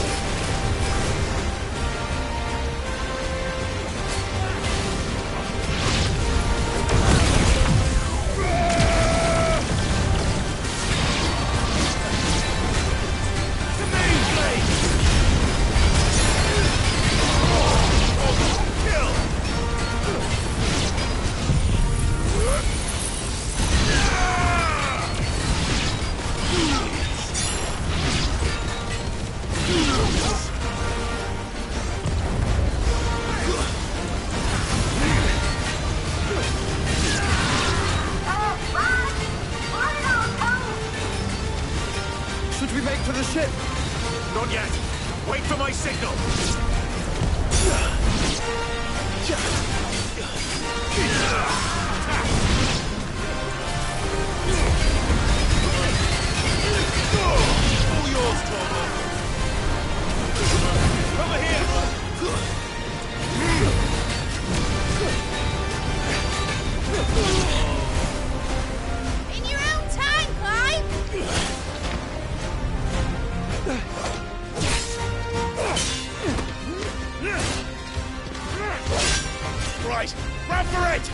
Should we make for the ship? Not yet. Wait for my signal. All yours, Torvald. Over here. In your own time, Clive! Right, run for it!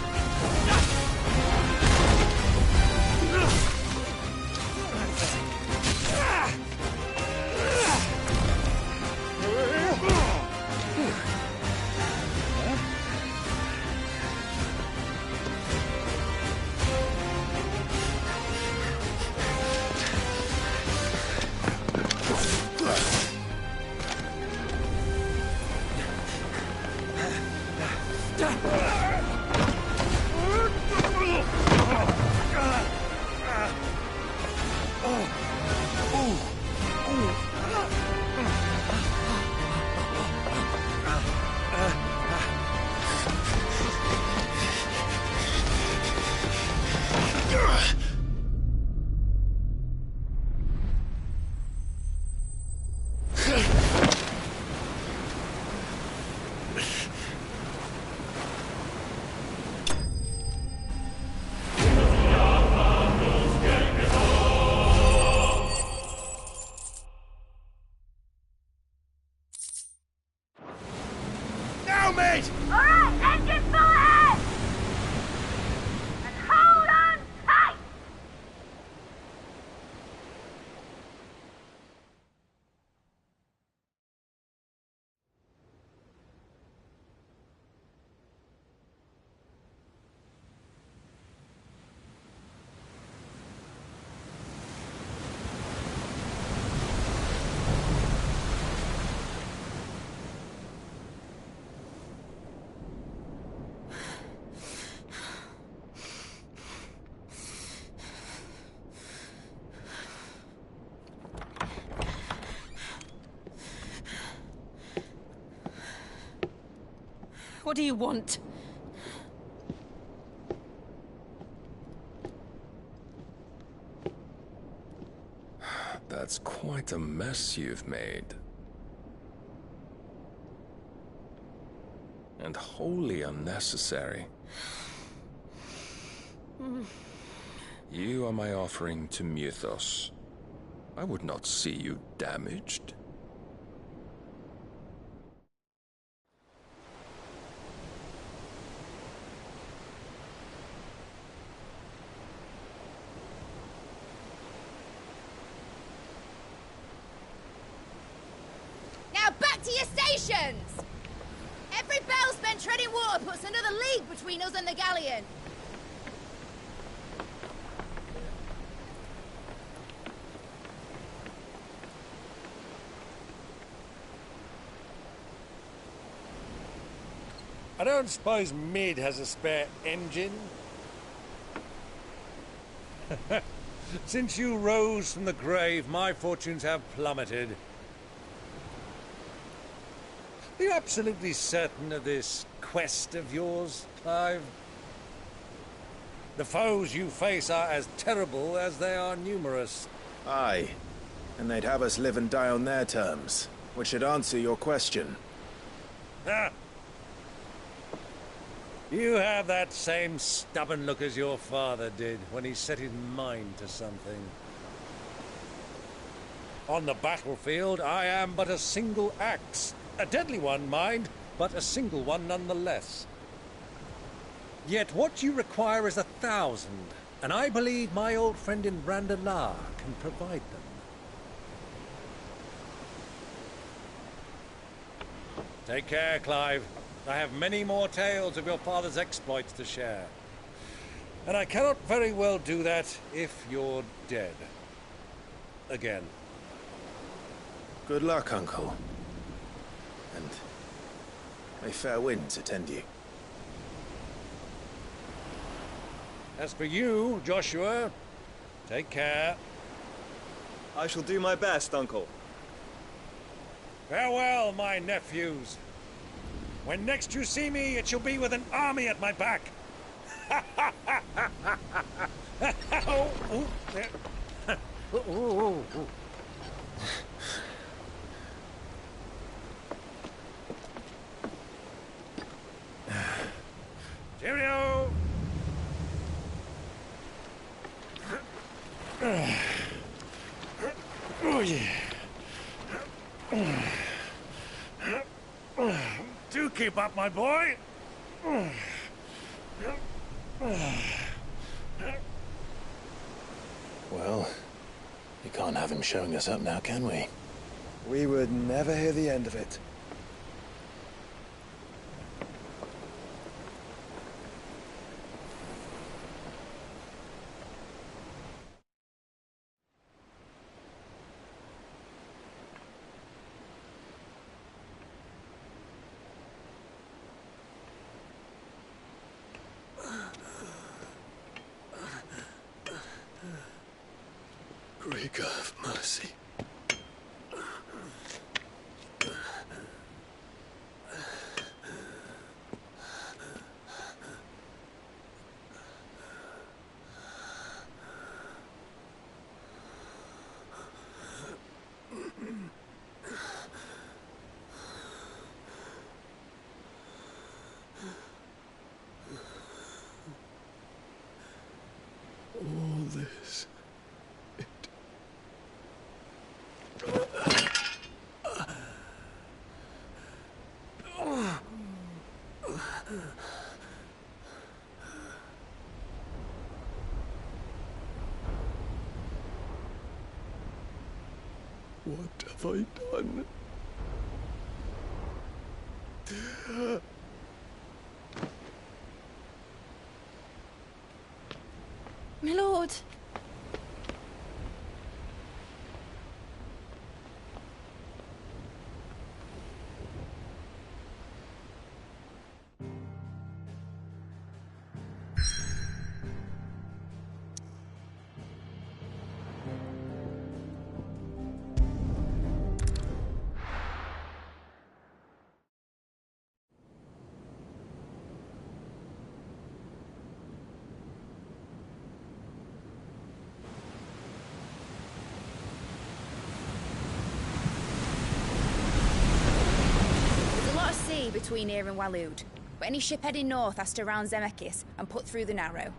Now, mate! All right, engine full ahead! And hold on tight! What do you want? That's quite a mess you've made. And wholly unnecessary. You are my offering to Mythos. I would not see you damaged. Now back to your stations! Every bell spent treading water puts another league between us and the galleon. I don't suppose Mid has a spare engine? Since you rose from the grave, my fortunes have plummeted. Are you absolutely certain of this quest of yours, Clive? The foes you face are as terrible as they are numerous. Aye, and they'd have us live and die on their terms, which should answer your question. Ah! You have that same stubborn look as your father did when he set his mind to something. On the battlefield, I am but a single axe. A deadly one, mind, but a single one nonetheless. Yet what you require is 1,000, and I believe my old friend in Randalar can provide them. Take care, Clive. I have many more tales of your father's exploits to share. And I cannot very well do that if you're dead. Again. Good luck, Uncle. And may fair winds attend you. As for you, Joshua, take care. I shall do my best, Uncle. Farewell, my nephews. When next you see me, it shall be with an army at my back. Cheerio! Oh, yeah. Do keep up, my boy. Well, we can't have him showing us up now, can we? We would never hear the end of it. Great God of mercy. All this. What have I done? My lord. between here and Waloed, but any ship heading north has to round Zemeckis and put through the Narrow.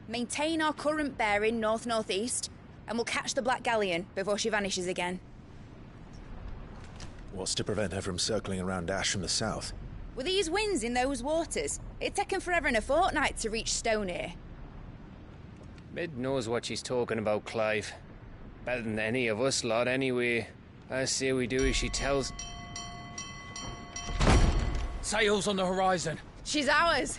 Maintain our current bearing north-northeast, and we'll catch the Black Galleon before she vanishes again. What's to prevent her from circling around Ash from the south? With these winds in those waters, it'd taken forever and a fortnight to reach Stonehere. Mid knows what she's talking about, Clive. Better than any of us lot, anyway. I say we do as she tells. Sails on the horizon. She's ours.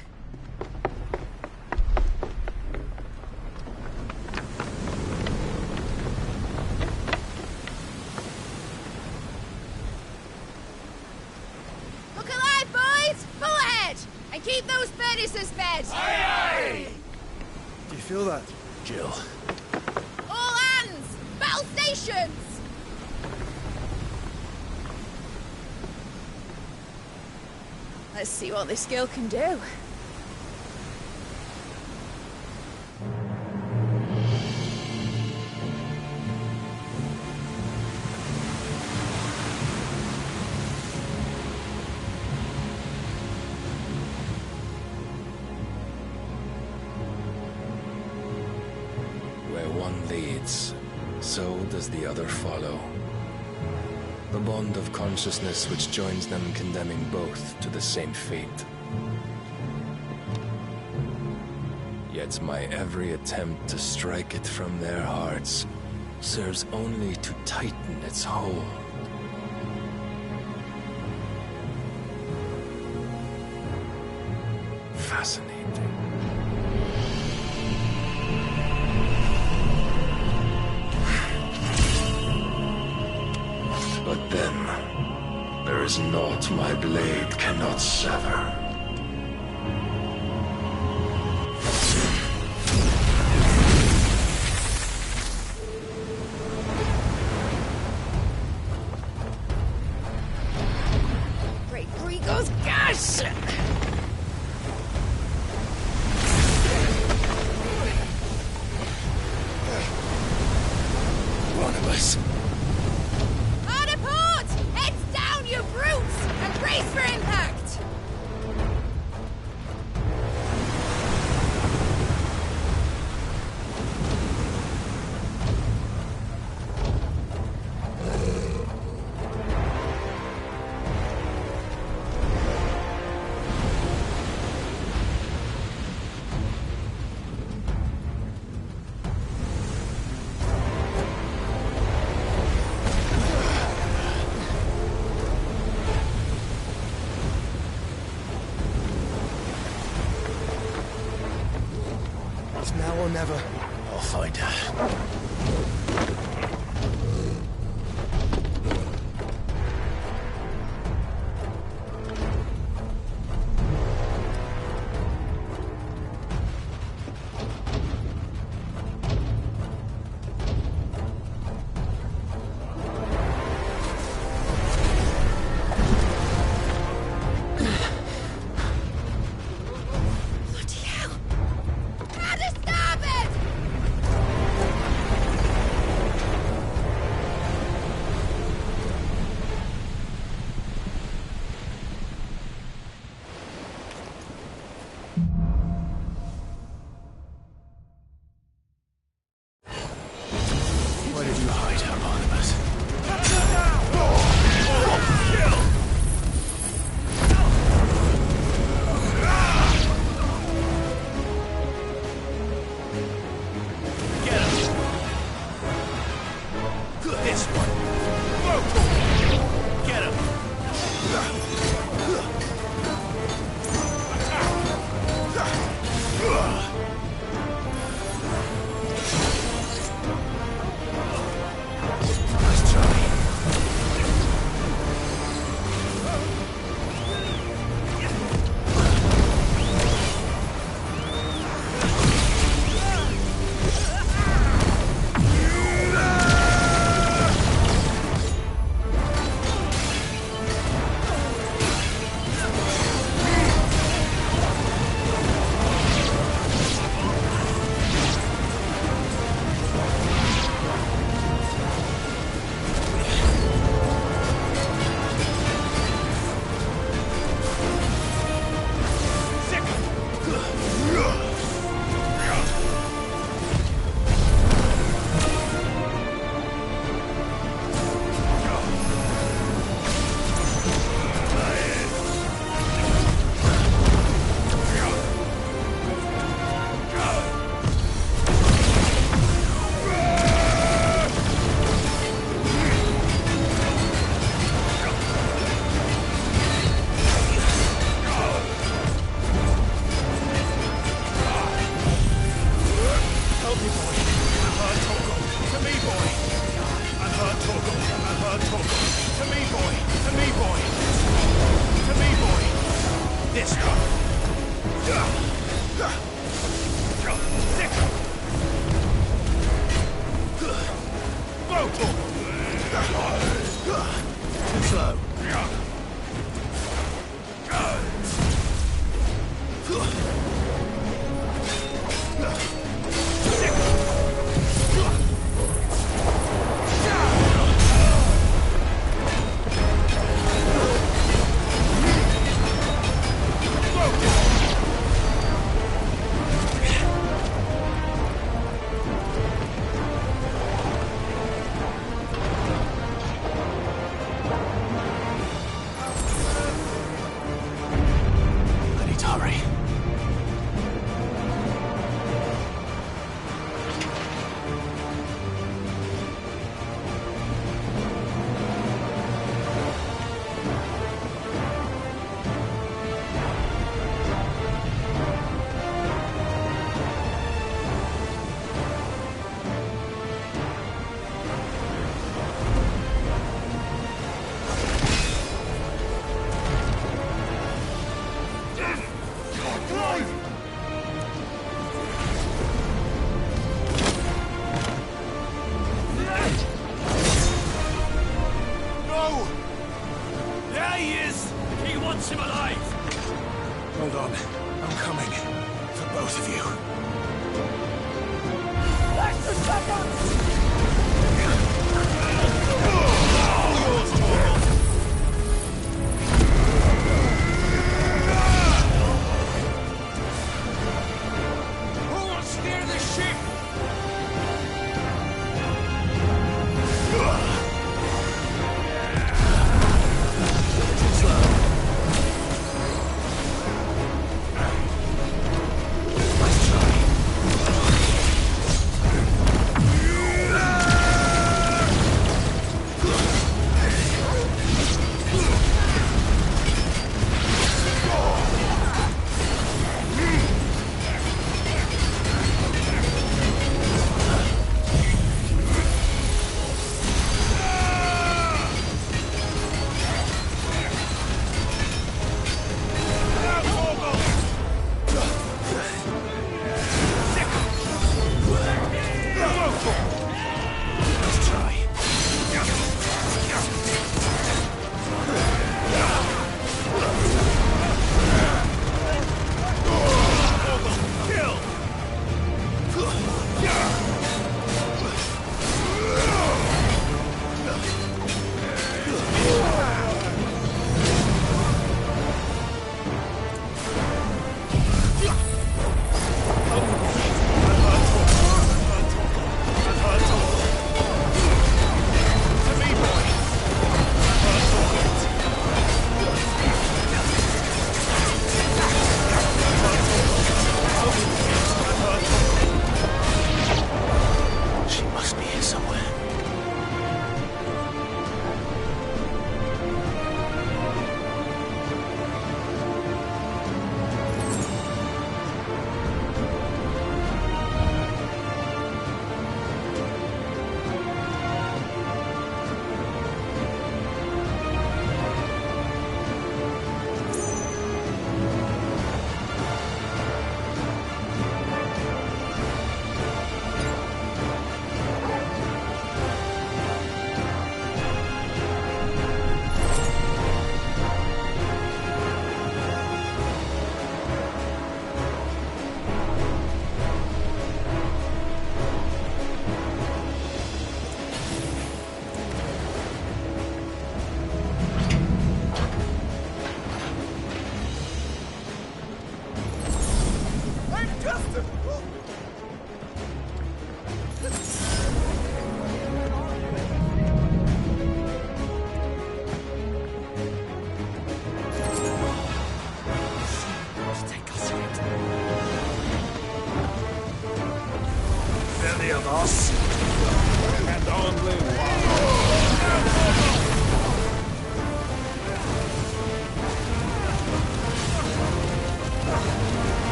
Look alive, boys! Full ahead! And keep those furnaces fed! Aye, aye! Do you feel that? Jill. All hands! Battle stations! Let's see what this girl can do. Where one leads, so does the other follow. The bond of consciousness which joins them condemning both to the same fate. Yet my every attempt to strike it from their hearts serves only to tighten its hold. Fascinating. But then, there is naught my blade cannot sever. Great Gregor's gosh! One of us. Hard aport! Heads down, you brutes! And brace for impact! It's now or never. I'll find her. Bloody hell! How to stop it! Where did you hide her, Barnabas? Get him! This one! Get him! Nice try. Too slow. Hold on. I'm coming. For both of you. That's the second!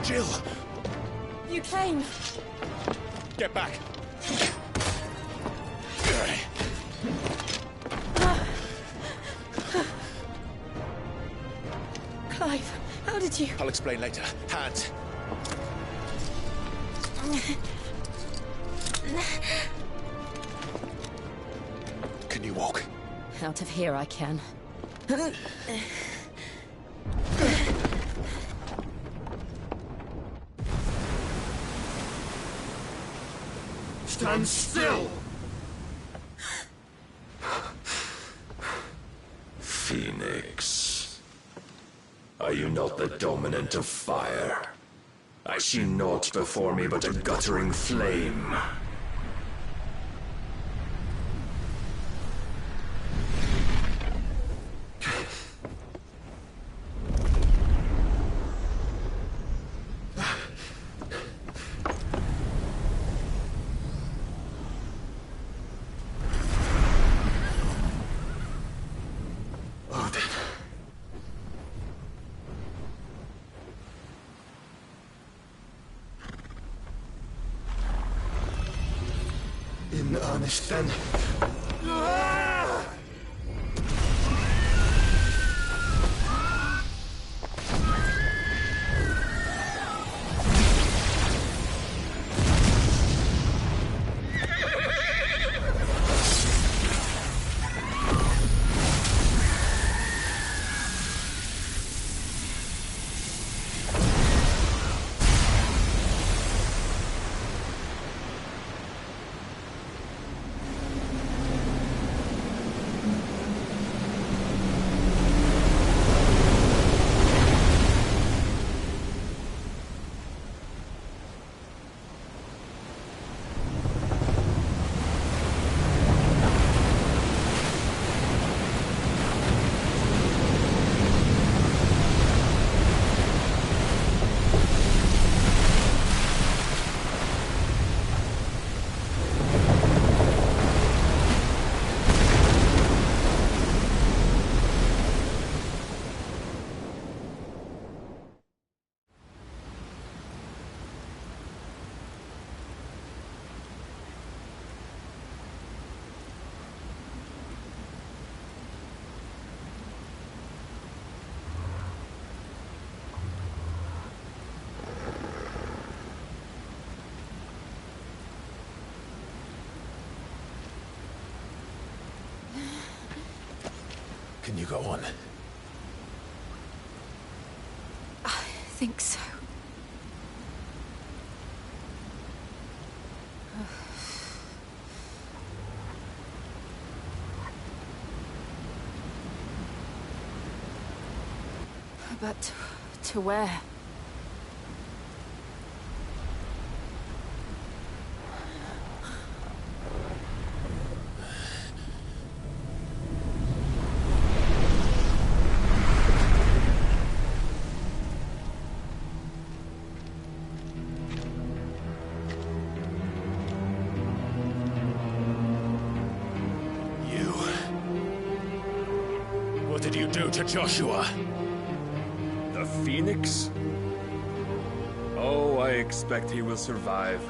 Jill! You came. Get back! you? I'll explain later. Hands. Can you walk? Out of here I can. Stand still! Phoenix. Are you not the dominant of fire? I see naught before me but a guttering flame. In earnest, then. Can you go on? I think so. But to where? What did you do to Joshua? The Phoenix? Oh, I expect he will survive.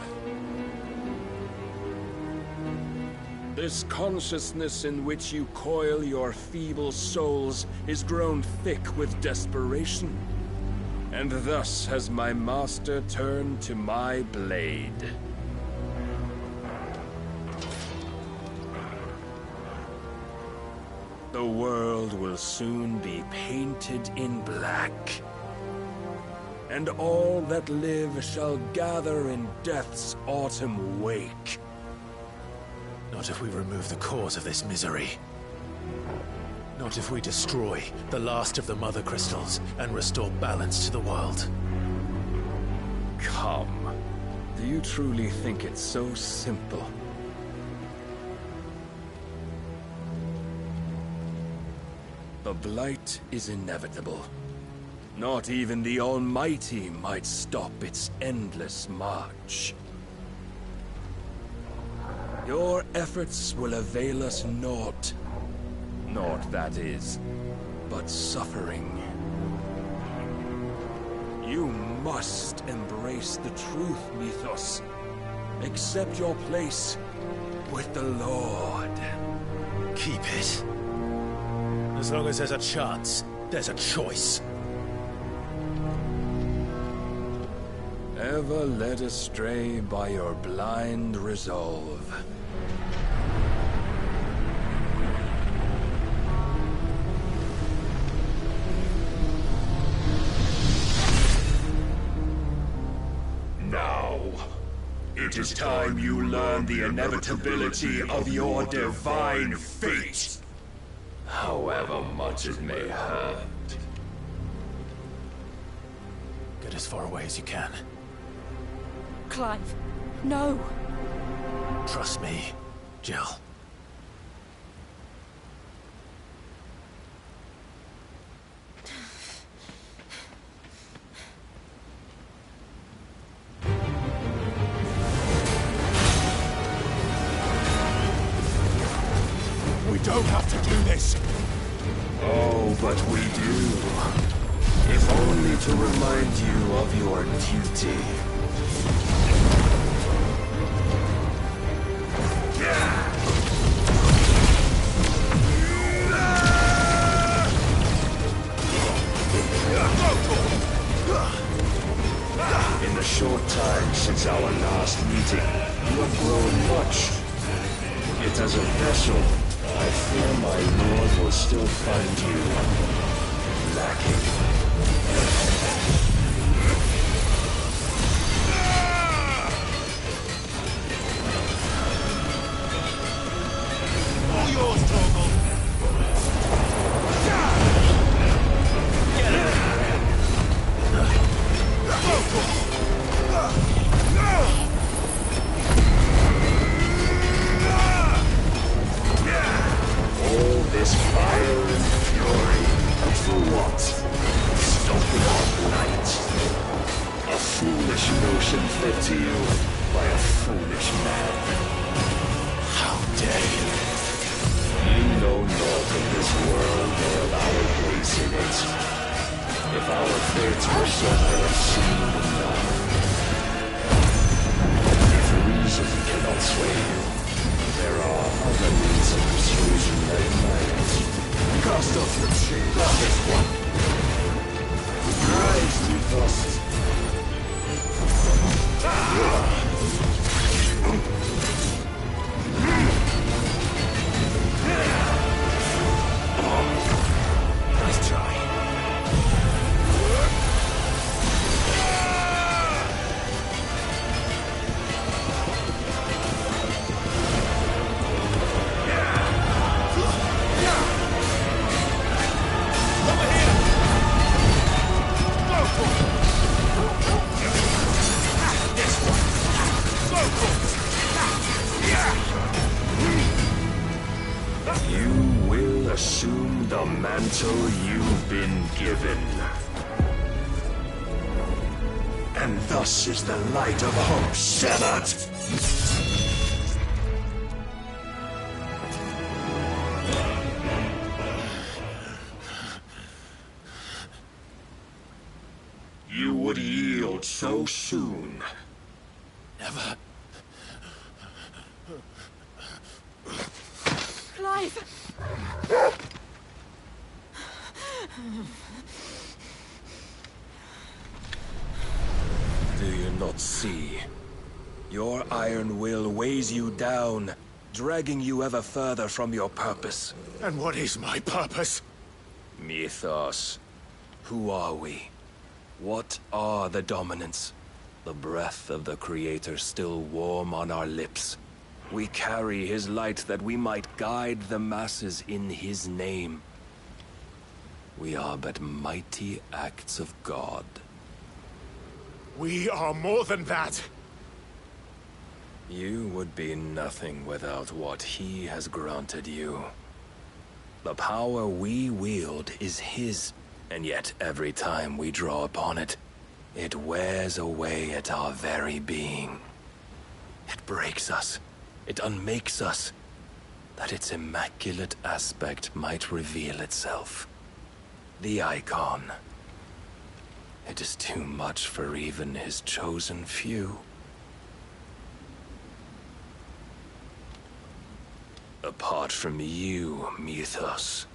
This consciousness in which you coil your feeble souls is grown thick with desperation. And thus has my master turned to my blade. The world will soon be painted in black. And all that live shall gather in death's autumn wake. Not if we remove the cause of this misery. Not if we destroy the last of the Mother Crystals and restore balance to the world. Come. Do you truly think it's so simple? The Blight is inevitable. Not even the Almighty might stop its endless march. Your efforts will avail us naught. Naught, that is, but suffering. You must embrace the truth, Mythos. Accept your place with the Lord. Keep it. As long as there's a chance, there's a choice. never led astray by your blind resolve. Now, it is time you learn the inevitability of your divine fate, however much it may hurt. Get as far away as you can. Clive, no! Trust me, Jill. We don't have to do this. Oh, but we do. If only to remind you of your duty. In the short time since our last meeting, you have grown much. Yet as a vessel, I fear my lord will still find you lacking. All yours, Torgal. Get it! All this fire and fury, and for what? Stomping on light. A foolish notion fed to you by a foolish man. How dare you? You know naught of this world or our place in it. If our fates were so unseen enough. If reason cannot sway you, there are other means of persuasion that might. Cast off your chains, this one. Rise to dust. Nice try. You will assume the mantle you've been given. And thus is the light of hope severed. You would yield so soon. Never. Clive! Do you not see? Your iron will weighs you down, dragging you ever further from your purpose. And what is my purpose? Mythos. Who are we? What are the dominants? The breath of the Creator still warm on our lips. We carry his light that we might guide the masses in his name. We are but mighty acts of God. We are more than that. You would be nothing without what he has granted you. The power we wield is his, and yet every time we draw upon it, it wears away at our very being. It breaks us. It unmakes us, that its immaculate aspect might reveal itself. The icon. It is too much for even his chosen few. Apart from you, Mythos.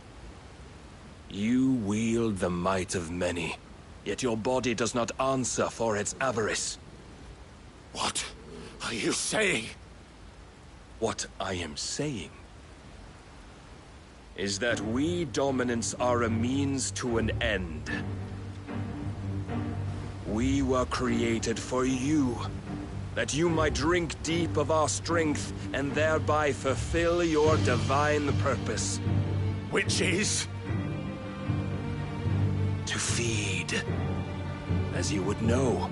You wield the might of many, yet your body does not answer for its avarice. What are you saying? What I am saying is that we dominants are a means to an end. We were created for you, that you might drink deep of our strength and thereby fulfill your divine purpose. Which is? To feed. As you would know,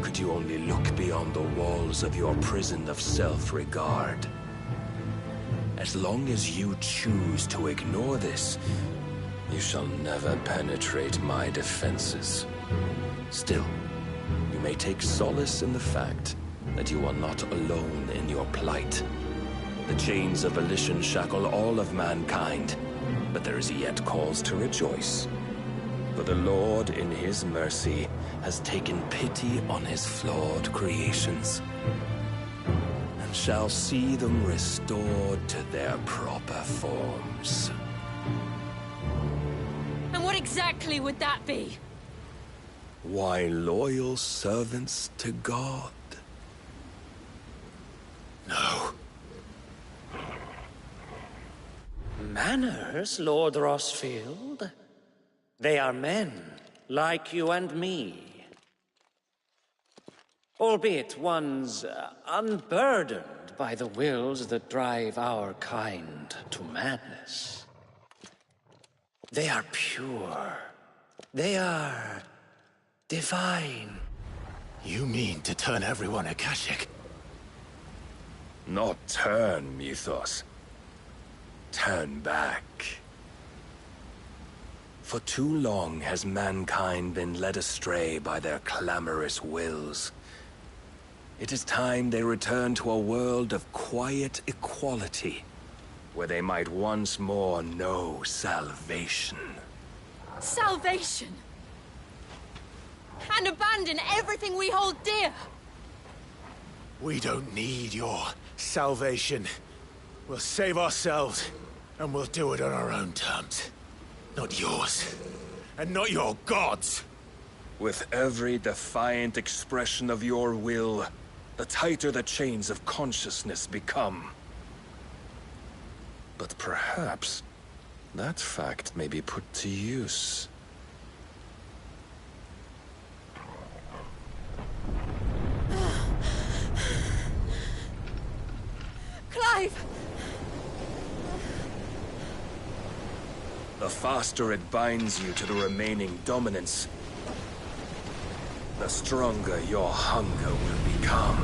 could you only look beyond the walls of your prison of self-regard. As long as you choose to ignore this, you shall never penetrate my defenses. Still, you may take solace in the fact that you are not alone in your plight. The chains of volition shackle all of mankind, but there is yet cause to rejoice. For the Lord, in his mercy, has taken pity on his flawed creations, and shall see them restored to their proper forms. And what exactly would that be? Why, loyal servants to God. No. Manners, Lord Rossfield? They are men, like you and me. Albeit one's unburdened by the wills that drive our kind to madness. They are pure. They are divine. You mean to turn everyone Akashic? Not turn, Mythos. Turn back. For too long has mankind been led astray by their clamorous wills. It is time they return to a world of quiet equality, where they might once more know salvation. Salvation? And abandon everything we hold dear? We don't need your salvation. We'll save ourselves, and we'll do it on our own terms. Not yours, and not your gods. With every defiant expression of your will, the tighter the chains of consciousness become. But perhaps that fact may be put to use. Clive! The faster it binds you to the remaining dominance, the stronger your hunger will become.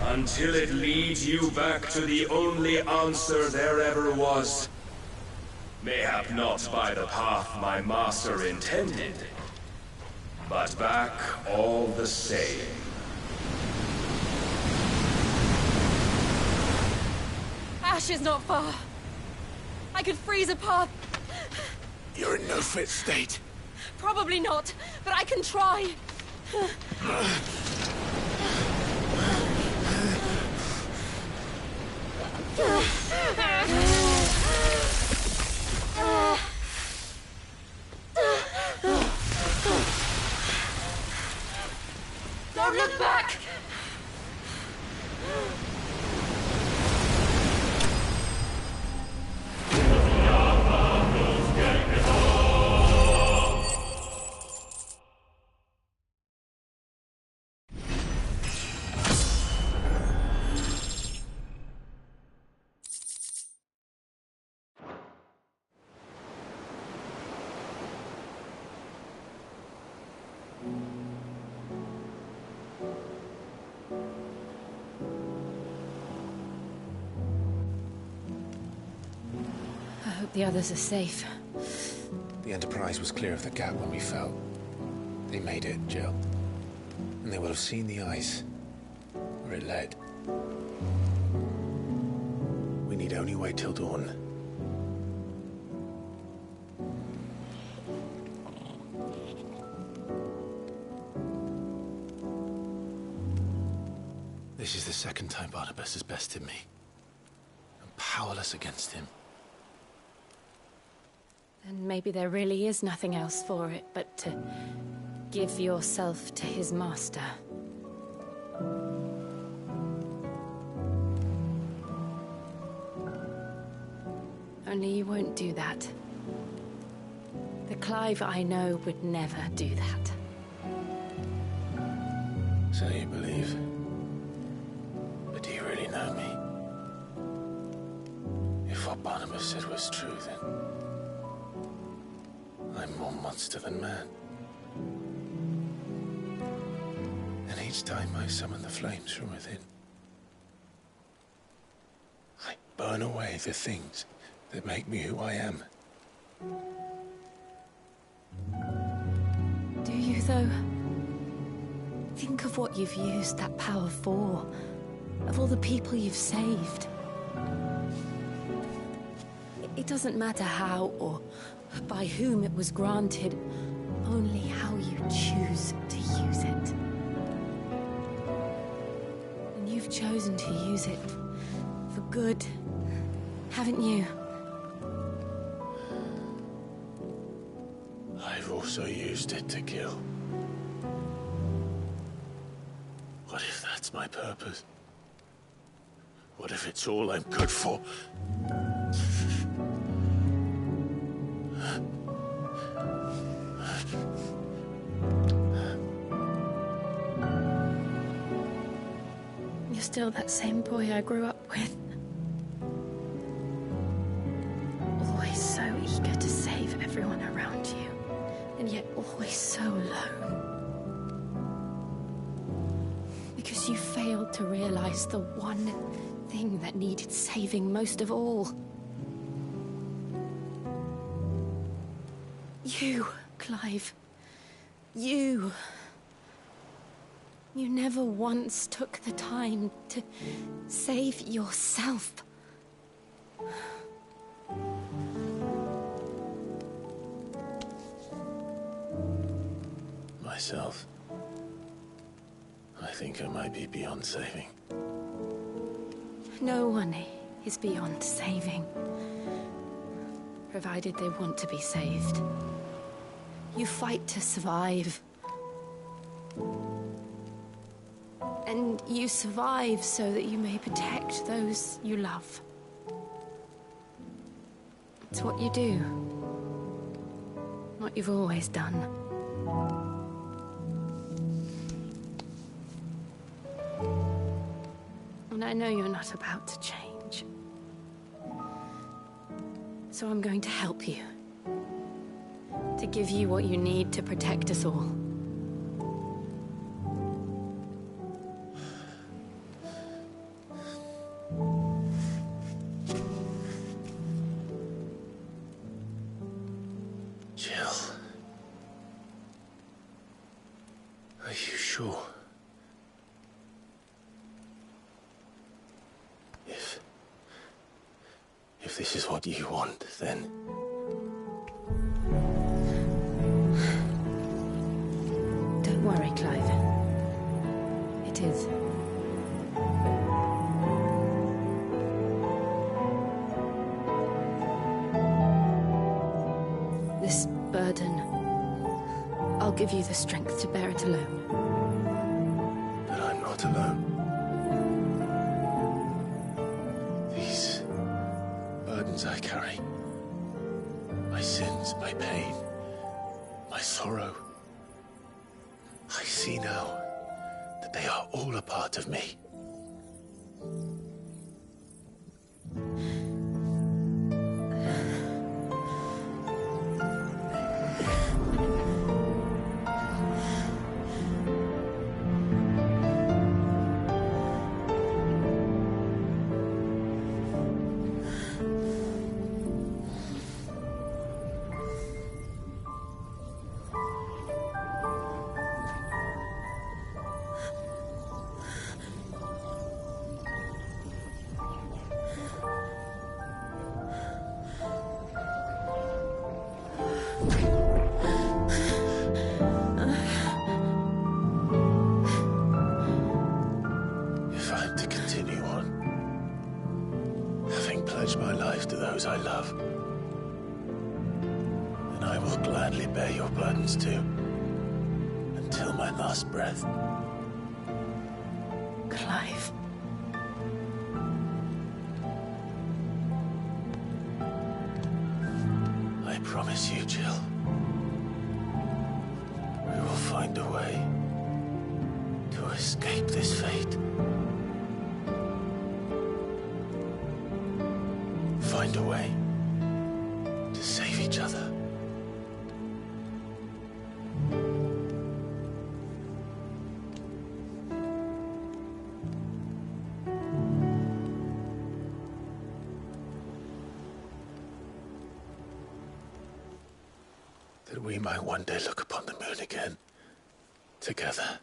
Until it leads you back to the only answer there ever was. Mayhap not by the path my master intended, but back all the same. Ash is not far. I could freeze a path. You're in no fit state. Probably not, but I can try. Don't look back! I hope the others are safe. The Enterprise was clear of the gap when we fell. They made it, Jill. And they will have seen the ice, where it led. We need only wait till dawn. This is the second time Barnabas has bested me. I'm powerless against him. Then maybe there really is nothing else for it but to give yourself to his master. Only you won't do that. The Clive I know would never do that. So you believe? But do you really know me? If what Barnabas said was true, then I'm more monster than man. And each time I summon the flames from within, I burn away the things that make me who I am. Do you, though? Think of what you've used that power for. Of all the people you've saved. It doesn't matter how or by whom it was granted, only how you choose to use it. And you've chosen to use it for good, haven't you? I've also used it to kill. What if that's my purpose? What if it's all I'm good for? You're still that same boy I grew up with. Always so eager to save everyone around you, and yet always so lone. Because you failed to realize the one thing that needed saving most of all. You, Clive. You. You never once took the time to save yourself. Myself? I think I might be beyond saving. No one is beyond saving. Provided they want to be saved. You fight to survive. And you survive so that you may protect those you love. It's what you do. What you've always done. And I know you're not about to change. So I'm going to help you. To give you what you need to protect us all. Jill. Are you sure? If this is what you want, then... Don't worry, Clive. It is. This burden, I'll give you the strength to bear it alone. But I'm not alone. These burdens I carry, my sins, my pain, my sorrow, I see now that they are all a part of me. If I'm to continue on, having pledged my life to those I love, then I will gladly bear your burdens too, until my last breath. Clive. I promise you, Jill, we will find a way to escape this fate. Find a way to save each other. That we might one day look upon the moon again, together.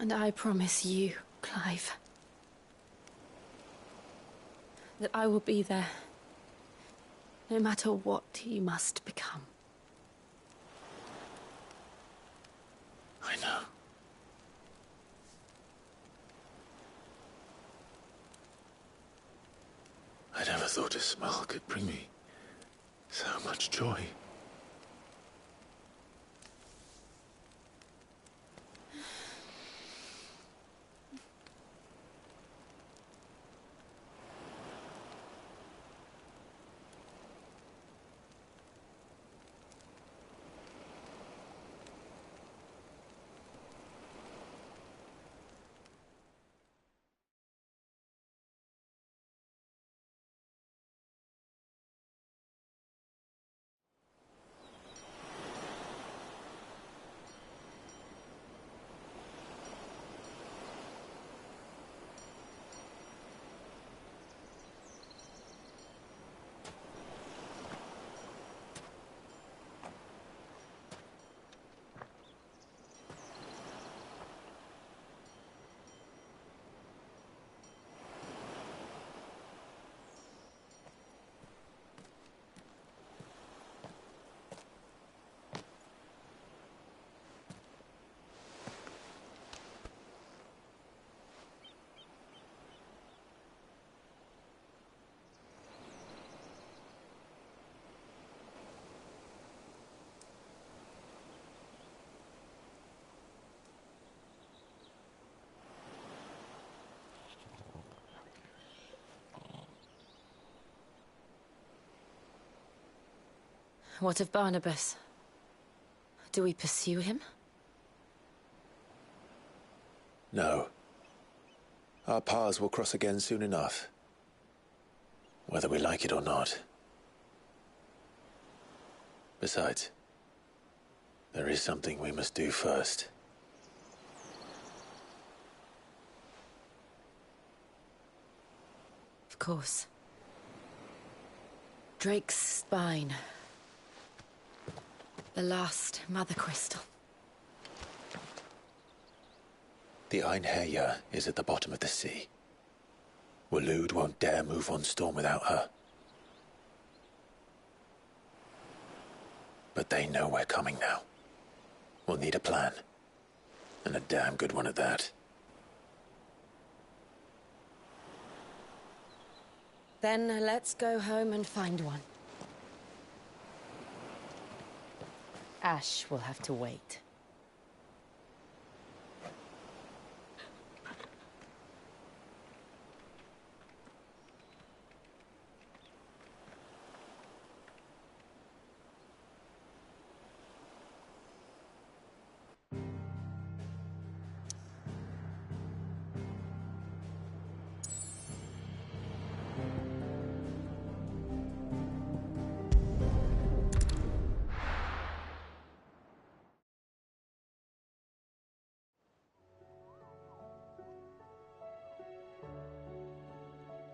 And I promise you, Clive, that I will be there, no matter what you must become. I know. I never thought a smile could bring me so much joy. What of Barnabas? Do we pursue him? No. Our paths will cross again soon enough. Whether we like it or not. Besides, there is something we must do first. Of course. Drake's spine. The last Mother Crystal. The Einherja is at the bottom of the sea. Waloed won't dare move on Storm without her. But they know we're coming now. We'll need a plan. And a damn good one at that. Then let's go home and find one. Ash will have to wait.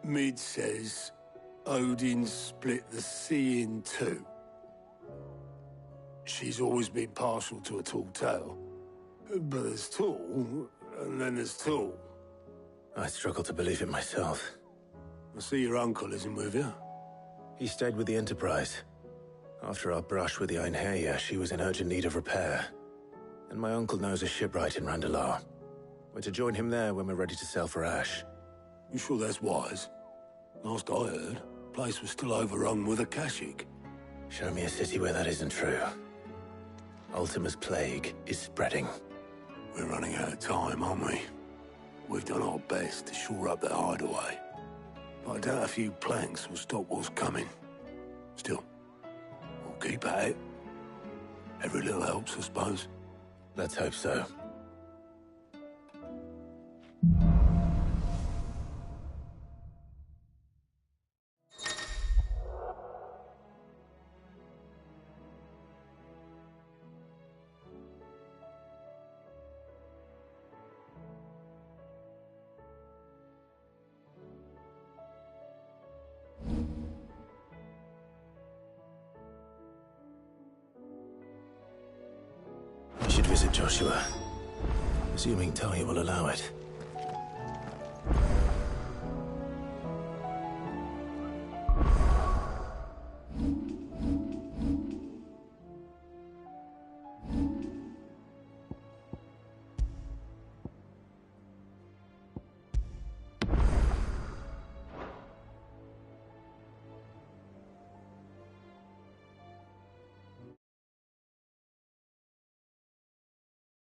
Mid says Odin split the sea in two. She's always been partial to a tall tale. But there's tall, and then there's tall. I struggle to believe it myself. I see your uncle isn't with you. He stayed with the Enterprise. After our brush with the Einherja, she was in urgent need of repair. And my uncle knows a shipwright in Randalar. We're to join him there when we're ready to sail for Ash. You sure that's wise? Last I heard, the place was still overrun with Akashic. Show me a city where that isn't true. Ultima's plague is spreading. We're running out of time, aren't we? We've done our best to shore up their hideaway. But I doubt a few planks will stop what's coming. Still, we'll keep at it. Every little helps, I suppose. Let's hope so. We should visit Joshua, assuming Talia will allow it.